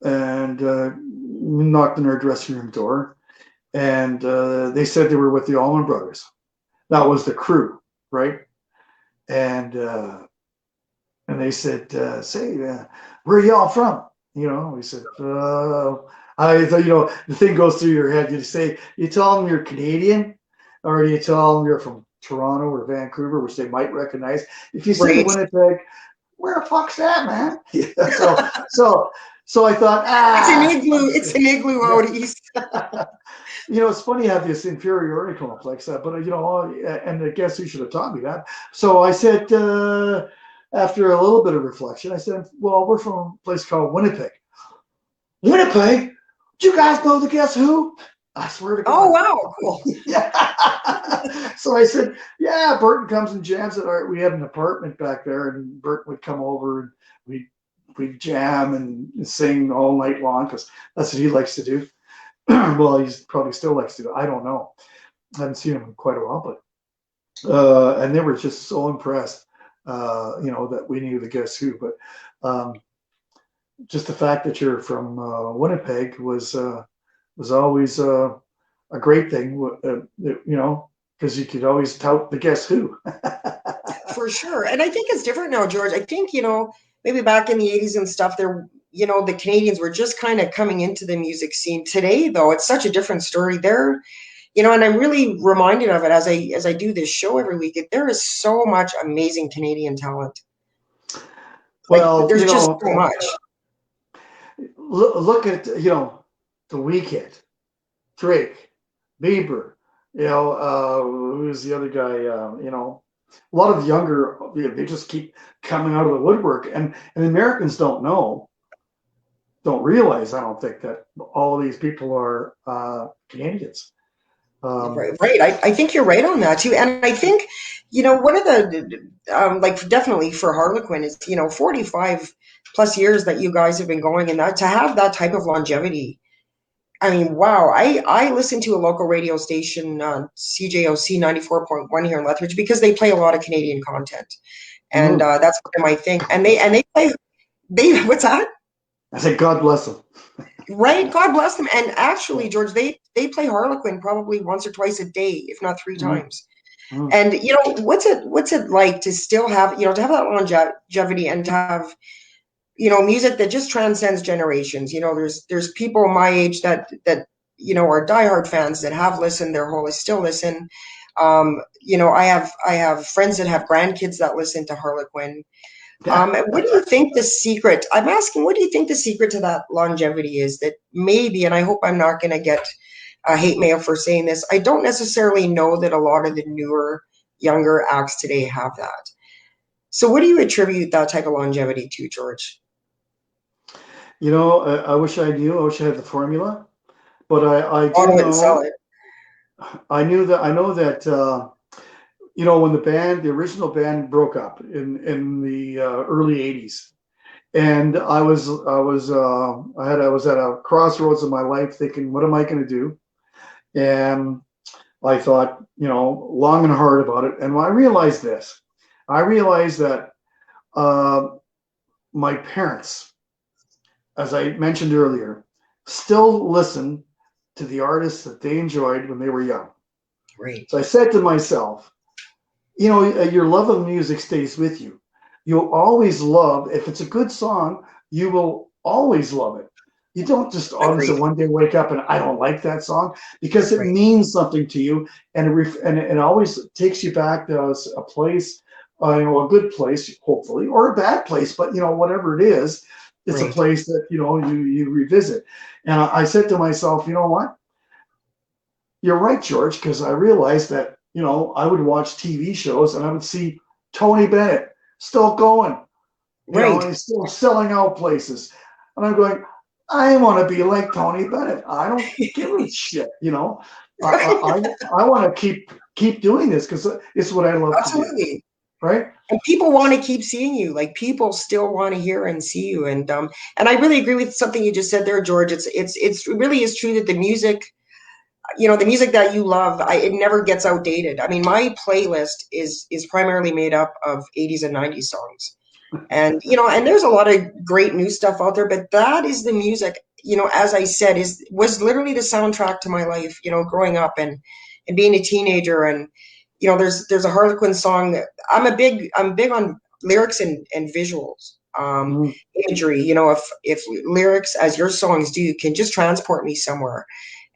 and knocked on our dressing room door, and they said they were with the Allman Brothers. That was the crew, right? And they said, "Say, where are y'all from?" You know, we said, I thought, you know, the thing goes through your head. You tell them you're Canadian, or you tell them you're from Toronto or Vancouver, which they might recognize. If you say Right. Winnipeg, where the fuck's that, man? Yeah, so I thought, It's an igloo. It's an igloo yeah. out east. You know, it's funny I have this inferiority complex, but you know, and I guess you should have taught me that. So I said, after a little bit of reflection, I said, well, we're from a place called Winnipeg. Winnipeg? Do you guys know the Guess Who? I swear to Oh, God. wow. Cool. Yeah. So I said, yeah, Burton comes and jams at our, we had an apartment back there, and Burton would come over and we'd jam and sing all night long, because that's what he likes to do. Well, he's probably still likes to do it. I don't know. I haven't seen him in quite a while, but and they were just so impressed, you know, that we knew the Guess Who. But just the fact that you're from Winnipeg was always a great thing, you know, because you could always tout the Guess Who. For sure. And I think it's different now, George. I think, maybe back in the 80s and stuff, the Canadians were just kind of coming into the music scene. Today, though, it's such a different story. And I'm really reminded of it as I do this show every week. There is so much amazing Canadian talent. Like Well, there's you just know, so much. look at, you know, the Weekend, Drake, Bieber, you know, who's the other guy? You know, a lot of younger, you know, they just keep coming out of the woodwork, and Americans don't realize, I don't think, that all of these people are Canadians. Right, right. I think you're right on that too. And I think, one of like definitely for Harlequin is, 45 plus years that you guys have been going, and that to have that type of longevity. I mean, wow. I listen to a local radio station, CJOC 94.1 here in Lethbridge, because they play a lot of Canadian content. And Mm. that's part of my thing. And they play, what's that? I say, God bless them. Right? God bless them. And actually, George, they play Harlequin probably once or twice a day, if not three Mm. times. Mm. And what's it like to still have, to have that longevity and to have, music that just transcends generations. There's people my age that are diehard fans that have listened their whole life, still listen. I have friends that have grandkids that listen to Harlequin. What do you think the secret? I'm asking, what do you think the secret to that longevity is? That maybe, and I hope I'm not going to get hate mail for saying this. I don't necessarily know that a lot of the newer, younger acts today have that. So, what do you attribute that type of longevity to, George? You know, I wish I knew. I wish I had the formula, but I do Auto it and sell know. it. I know that you know, when the original band broke up in the early '80s, and I was at a crossroads of my life, thinking, what am I going to do? And I thought, you know, long and hard about it, and when I realized this, I realized that uh, my parents, as I mentioned earlier, still listen to the artists that they enjoyed when they were young. Great. So I said to myself, you know, your love of music stays with you. You'll always love, if it's a good song, you will always love it. You don't just all of a Agreed. sudden one day wake up and I don't like that song, because it Right. means something to you, and it always takes you back to a place, you know, a good place, hopefully, or a bad place, but you know, whatever it is, it's a Right. place that, you revisit. And I said to myself, you know what? You're right, George, because I realized that, I would watch TV shows and I would see Tony Bennett still going, and Right. he's still selling out places. And I'm going, I want to be like Tony Bennett. I don't give a shit, I I, I want to keep doing this because it's what I love to do, Absolutely. right? And people want to keep seeing you. Like people still want to hear and see you. And I really agree with something you just said there, George. It really is true that the music, the music that you love, it never gets outdated. I mean, my playlist is primarily made up of 80s and 90s songs. And and there's a lot of great new stuff out there, but that is the music, as I said, was literally the soundtrack to my life, growing up and being a teenager. And there's a Harlequin song that I'm big on lyrics and visuals, Mm. imagery. If lyrics, as your songs do, can just transport me somewhere.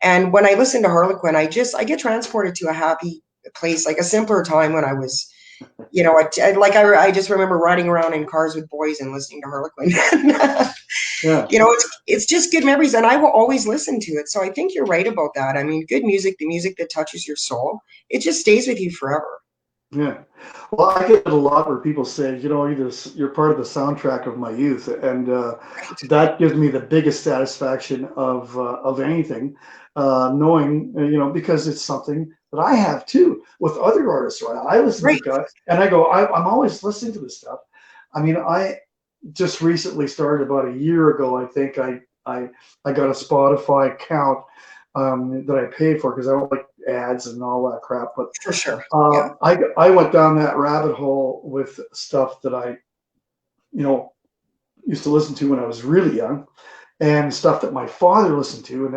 And when I listen to Harlequin, I get transported to a happy place, like a simpler time when I was, I just remember riding around in cars with boys and listening to Harlequin. Yeah. It's just good memories, and I will always listen to it. So I think you're right about that. I mean, good music, the music that touches your soul, it just stays with you forever. Yeah. Well, I get it a lot where people say, you're part of the soundtrack of my youth, and Right. that gives me the biggest satisfaction of anything, knowing, because it's something that I have too with other artists. Right? I listen to Right. guys, and I go, I'm always listening to this stuff. I mean, I just recently started about a year ago. I think I got a Spotify account that I paid for because I don't like ads and all that crap, but For sure. Yeah. I went down that rabbit hole with stuff that I, you know, used to listen to when I was really young, and stuff that my father listened to,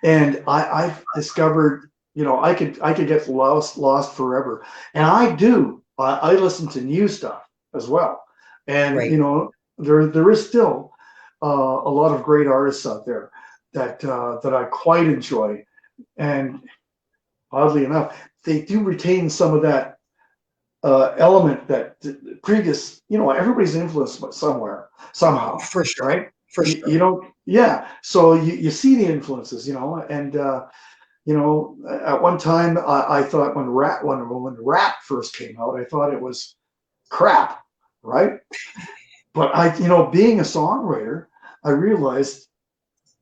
and I've discovered, I could get lost forever, and I do. I listen to new stuff as well, and Right. there is still a lot of great artists out there that I quite enjoy, and oddly enough, they do retain some of that element that previous, everybody's influenced by somewhere, somehow, For sure. right? For You sure. don't, yeah. So you see the influences, and at one time I thought when rap first came out, I thought it was crap, right? But being a songwriter, I realized,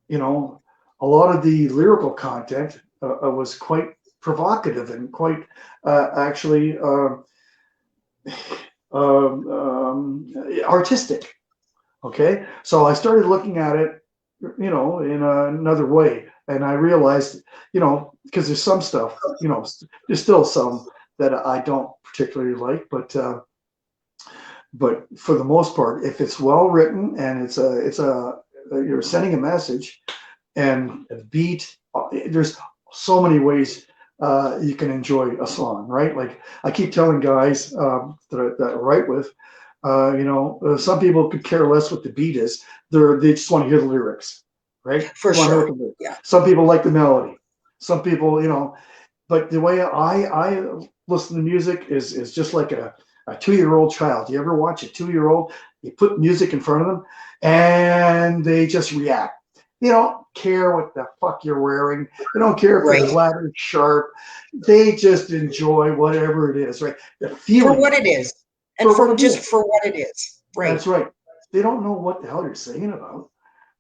you know, a lot of the lyrical content was quite provocative and quite actually artistic. Okay, so I started looking at it, in another way, and I realized, because there's some stuff, there's still some that I don't particularly like, but for the most part, if it's well written and it's a you're sending a message and a beat, there's so many ways you can enjoy a song, right? Like I keep telling guys that I write with, some people could care less what the beat is. They just want to hear the lyrics, right? For Just want to hear sure. what the lyrics. Yeah. Some people like the melody. Some people, but the way I listen to music is just like a 2-year-old child. You ever watch a 2-year-old? You put music in front of them and they just react. They don't care what the fuck you're wearing. They don't care if you're Right. flat or sharp. They just enjoy whatever it is, right? The For feeling what of it it, is. And for what for it just is. for what it is. Right. That's right. They don't know what the hell you're singing about.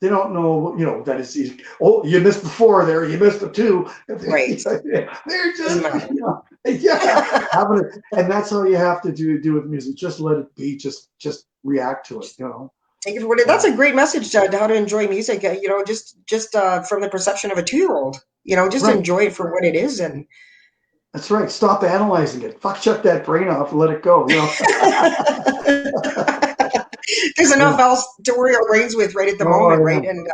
They don't know, that it's easy. Oh, you missed the four there. You missed the two. Right. They're Doesn't just, matter. yeah, having it, and that's all you have to do with music. Just let it be. Just react to it. Take it for what it. That's a great message to how to enjoy music. Just from the perception of a 2-year-old. Just Right. enjoy it for what it is, and That's right. Stop analyzing it. Fuck, shut that brain off and let it go. there's enough Yeah. else to worry our brains with right at the Oh, moment, right? yeah. And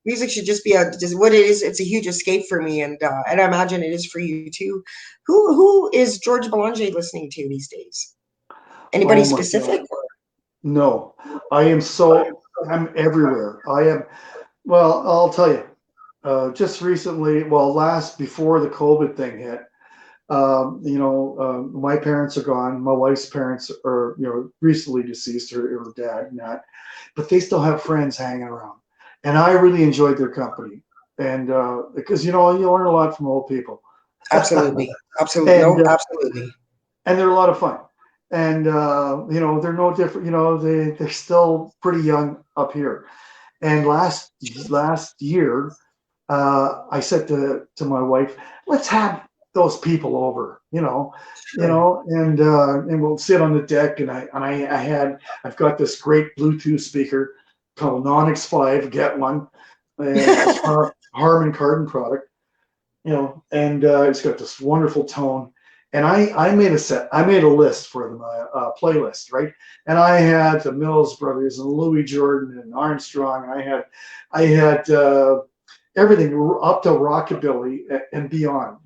music should just be just what it is. It's a huge escape for me, and I imagine it is for you too. Who is George Belanger listening to these days? Anybody Oh my God. specific? Or? No, I'm everywhere. Well, I'll tell you, just recently, well, before the COVID thing hit, My parents are gone. My wife's parents are, recently deceased, her dad and that, but they still have friends hanging around. And I really enjoyed their company. And because, you learn a lot from old people. Absolutely. Absolutely. and No, absolutely. and they're a lot of fun. And they're no different. They're still pretty young up here. And last year, I said to my wife, let's have those people over, Sure. and we'll sit on the deck. And I've got this great Bluetooth speaker called Nonix 5, get one, and it's Harman Kardon product, and it's got this wonderful tone. And I made a list for them, a playlist, right? And I had the Mills Brothers and Louis Jordan and Armstrong. And I had everything up to rockabilly and beyond,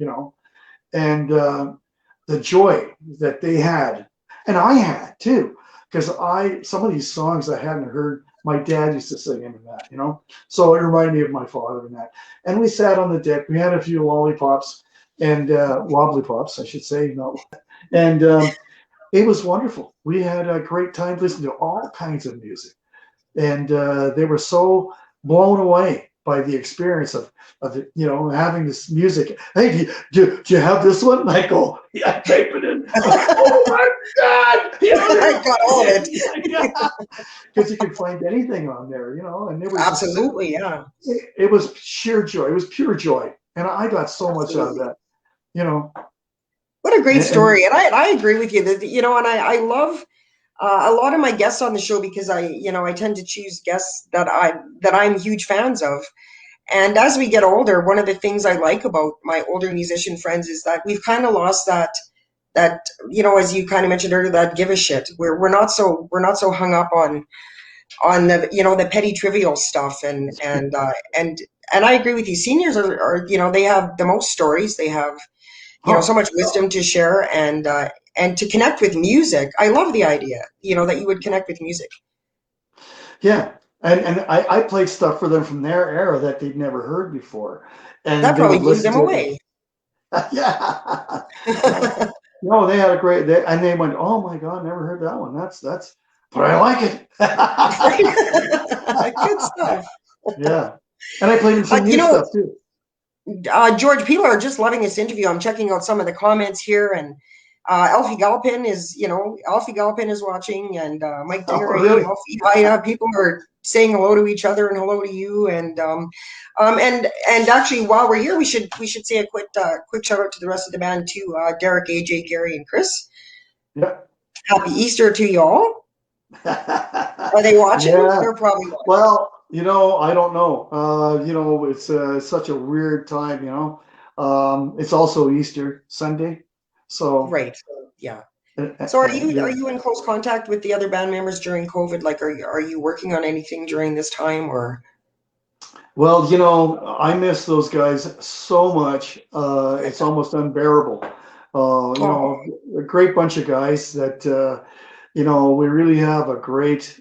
and the joy that they had, and I had too, because some of these songs I hadn't heard. My dad used to sing into that, so it reminded me of my father and that. And we sat on the deck. We had a few lollipops and wobbly pops, I should say, and it was wonderful. We had a great time listening to all kinds of music, and they were so blown away by the experience of having this music. Hey, do you have this one? And I go, yeah, type it in. Oh my God! I got all of it. Because you can find anything on there, and it was just Absolutely. Yeah. it was sheer joy. It was pure joy, and I got so much out of Absolutely. that, you know. What a great And story. And I agree with you that, and I love a lot of my guests on the show because I tend to choose guests that I'm huge fans of. And as we get older, one of the things I like about my older musician friends is that we've kind of lost that, as you kind of mentioned earlier, that give a shit. We're not so hung up on the petty trivial stuff and I agree with you. Seniors are, they have the most stories. They have, so oh much wisdom to share and to connect with music. I love the idea, that you would connect with music. yeah, and I played stuff for them from their era that they'd never heard before, and That they probably would blew listen them to it. away. Yeah, yeah. No, they had a great. And they went, "Oh my God, never heard that one. That's, but I like it." Good stuff. Yeah, and I played them Uh, some you new know, stuff too. George, people are just loving this interview. I'm checking out some of the comments here, and Alfie Galpin is watching, and Mike Oh, Dingeray, really? Alfie. People are saying hello to each other and hello to you, and actually, while we're here, we should say a quick shout out to the rest of the band too. Derek, AJ, Gary, and Chris. Yeah. Happy Easter to you all. Are they watching? Yeah. They're probably watching. Well, I don't know. It's such a weird time. It's also Easter Sunday, so Right. Yeah. So are you are yeah. you in close contact with the other band members during COVID? Like, are you working on anything during this time or? Well, I miss those guys so much. It's almost unbearable. Oh, A great bunch of guys that we really have a great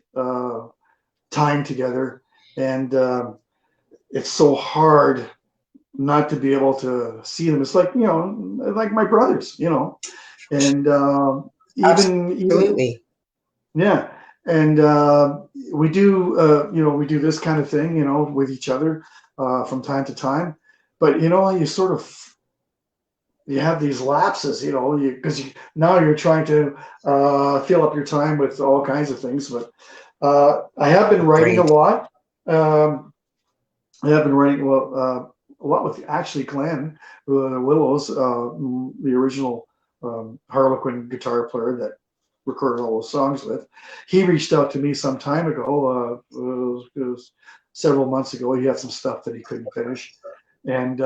time together, and it's so hard not to be able to see them. It's like like my brothers, and even absolutely. yeah, and we do this kind of thing, with each other from time to time. But you sort of you have these lapses, because now you're trying to fill up your time with all kinds of things. But I have been writing a Right. lot. Um, I have been writing a lot with actually Glenn Willows, the original Harlequin guitar player that recorded all those songs with. He reached out to me some time ago, it was several months ago. He had some stuff that he couldn't finish, and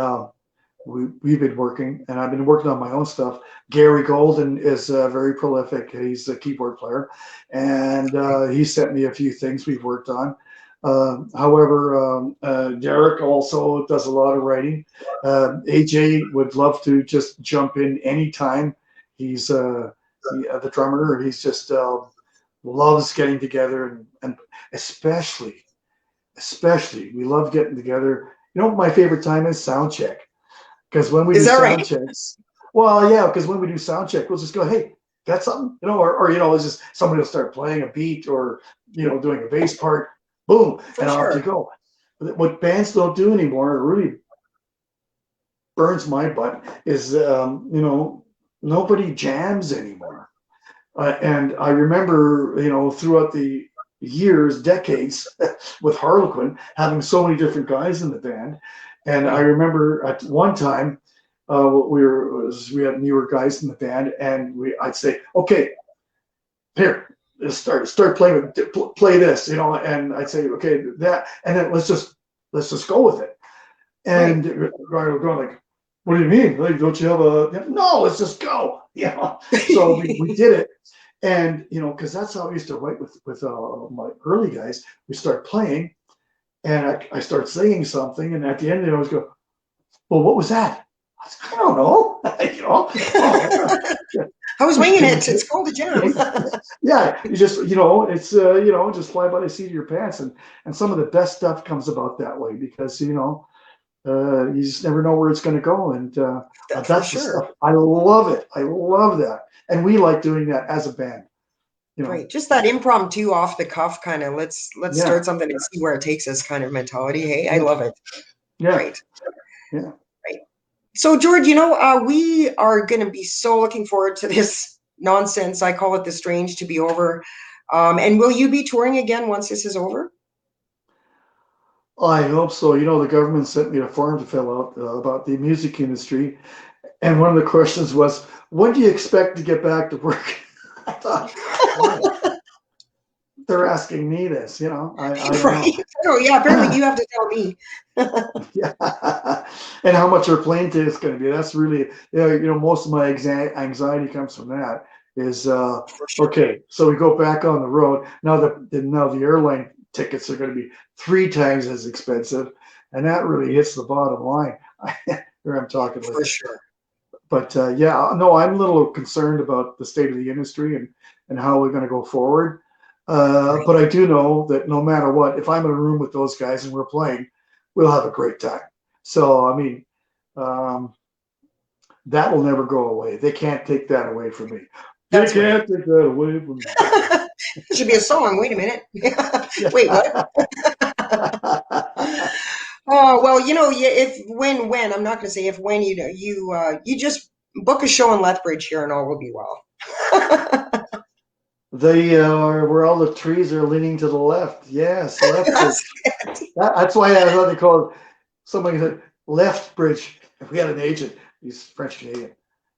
we've been working, and I've been working on my own stuff. Gary Golden is very prolific. He's a keyboard player, and he sent me a few things we've worked on. However, Derek also does a lot of writing. AJ would love to just jump in anytime. He's the drummer, and he's just loves getting together, and especially we love getting together. You know what my favorite time is? Sound check. Because when we Is do that sound right? checks, Well, yeah, because when we do sound check, we'll just go, hey, got something? It's just somebody will start playing a beat or, doing a bass part, boom, For and off you sure. go. But what bands don't do anymore, it really burns my butt, is, nobody jams anymore. And I remember, throughout the years, decades with Harlequin, having so many different guys in the band. And I Right. remember at one time, we had newer guys in the band, and I'd say, okay, here, start playing play this, and I'd say, okay, that, and then let's just go with it. Right. And we're going like, what do you mean? Like, don't you have a? No, let's just go. So we did it, and because that's how I used to write with my early guys. We start playing, and I start singing something, and at the end they always go, "Well, what was that?" I don't know. Oh, I was winging can we it. do? It's called a jam. Yeah, yeah. You just it's just fly by the seat of your pants, and some of the best stuff comes about that way because you just never know where it's going to go, and For that's the sure. stuff I love it. I love that, and we like doing that as a band. You know, Right. Just that impromptu off the cuff kind of let's yeah, start something and see where it takes us kind of mentality. Hey, I yeah, love it. yeah, Right. yeah. Right. So George, we are going to be so looking forward to this nonsense. I call it the strange to be over. And will you be touring again once this is over? I hope so. The government sent me a form to fill out about the music industry, and one of the questions was, "When do you expect to get back to work?" I thought, why? They're asking me this. I don't Right. know. Oh yeah, apparently you have to tell me. Yeah. And how much our plane ticket is going to be. That's really, most of my anxiety comes from that is, For sure. okay, so we go back on the road. Now the airline tickets are going to be 3 times as expensive. And that really hits the bottom line. Here I'm talking with For you. sure. But yeah, no, I'm a little concerned about the state of the industry and how we're going to go forward. Right. But I do know that no matter what, if I'm in a room with those guys and we're playing, we'll have a great time. So, I mean, um, that will never go away. They can't take that away from me. They That's right. can't take that away from me. Should be a song. Wait a minute. Yeah. Wait, what? Oh, well, if when I'm not going to say if when you just book a show in Lethbridge here and all will be well. They are where all the trees are leaning to the left. Yes, left That's bridge. That's why I thought they called it. Somebody said left bridge. We had an agent. He's French Canadian.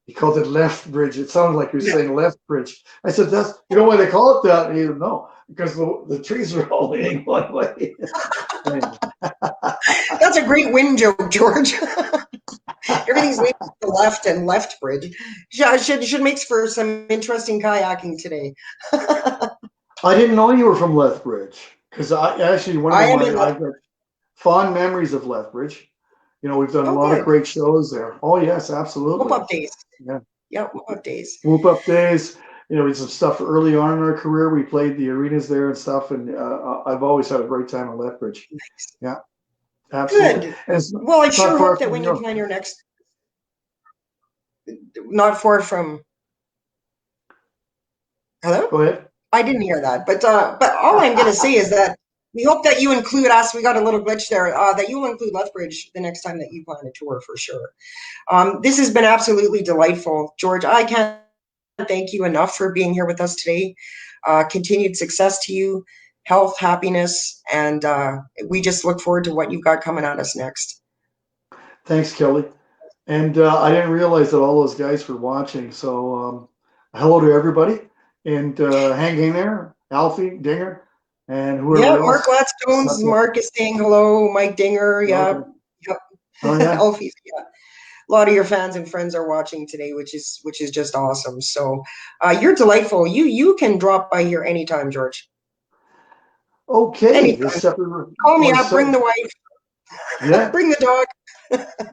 He called it left bridge. It sounded like he was yeah. saying left bridge. I said, "That's why they call it that." And he said, "No, because the trees are all leaning one way." Anyway. That's a great win joke, George. Everything's leaning to the left and Lethbridge. Should makes for some interesting kayaking today. I didn't know you were from Lethbridge because I actually one I of am my in I've got fond memories of Lethbridge. We've done a Oh, lot of good. great shows there. Oh yes, Whoop absolutely. up days. Yeah. Yeah, whoop up days. Whoop up days. We did some stuff early on in our career. We played the arenas there and stuff, and I've always had a great time in Lethbridge. Yeah, absolutely. Good. And Well, I it's not sure far hope that from when you you. plan your next, not far from, hello? Go ahead. I didn't hear that, but all I'm going to say is that we hope that you include us. We got a little glitch there. That you will include Lethbridge the next time that you plan a tour for sure. This has been absolutely delightful, George. I can't thank you enough for being here with us today. Continued success to you, health, happiness, and we just look forward to what you've got coming at us next. Thanks, Kelly. And I didn't realize that all those guys were watching. So hello to everybody, and hang in there, Alfie, Dinger, and Yeah, whoever Mark else. Gladstone's Mark is saying hello. Mike Dinger, yeah, Okay. yep. Oh yeah. Alfie, yeah. A lot of your fans and friends are watching today, which is just awesome. So you're delightful. You can drop by here anytime, George. Okay. This Anytime. supper Call me was up. Bring so. the wife. Yeah. Bring the dog.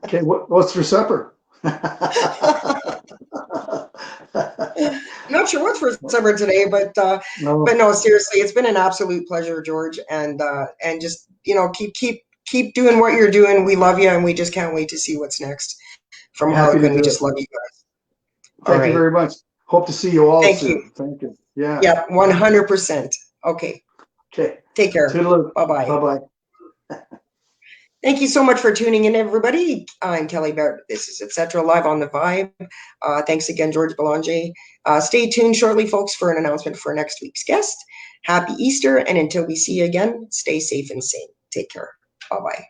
Okay. What's for supper? Not sure what's for supper today, but No. no, seriously, it's been an absolute pleasure, George, and just keep doing what you're doing. We love you, and we just can't wait to see what's next from Happy to Harlequin. We do just it. love you guys. All Thank you right. very much. Hope to see you all Thank you. soon. Thank you. Yeah. Yep, 100%. Okay. Okay. Take care. Toodaloo. Bye-bye. Bye-bye. Thank you so much for tuning in, everybody. I'm Kelly Barrett. This is Etcetera live on the Vibe. Thanks again, George Belanger. Stay tuned shortly, folks, for an announcement for next week's guest. Happy Easter, and until we see you again, stay safe and sane. Take care. Bye-bye.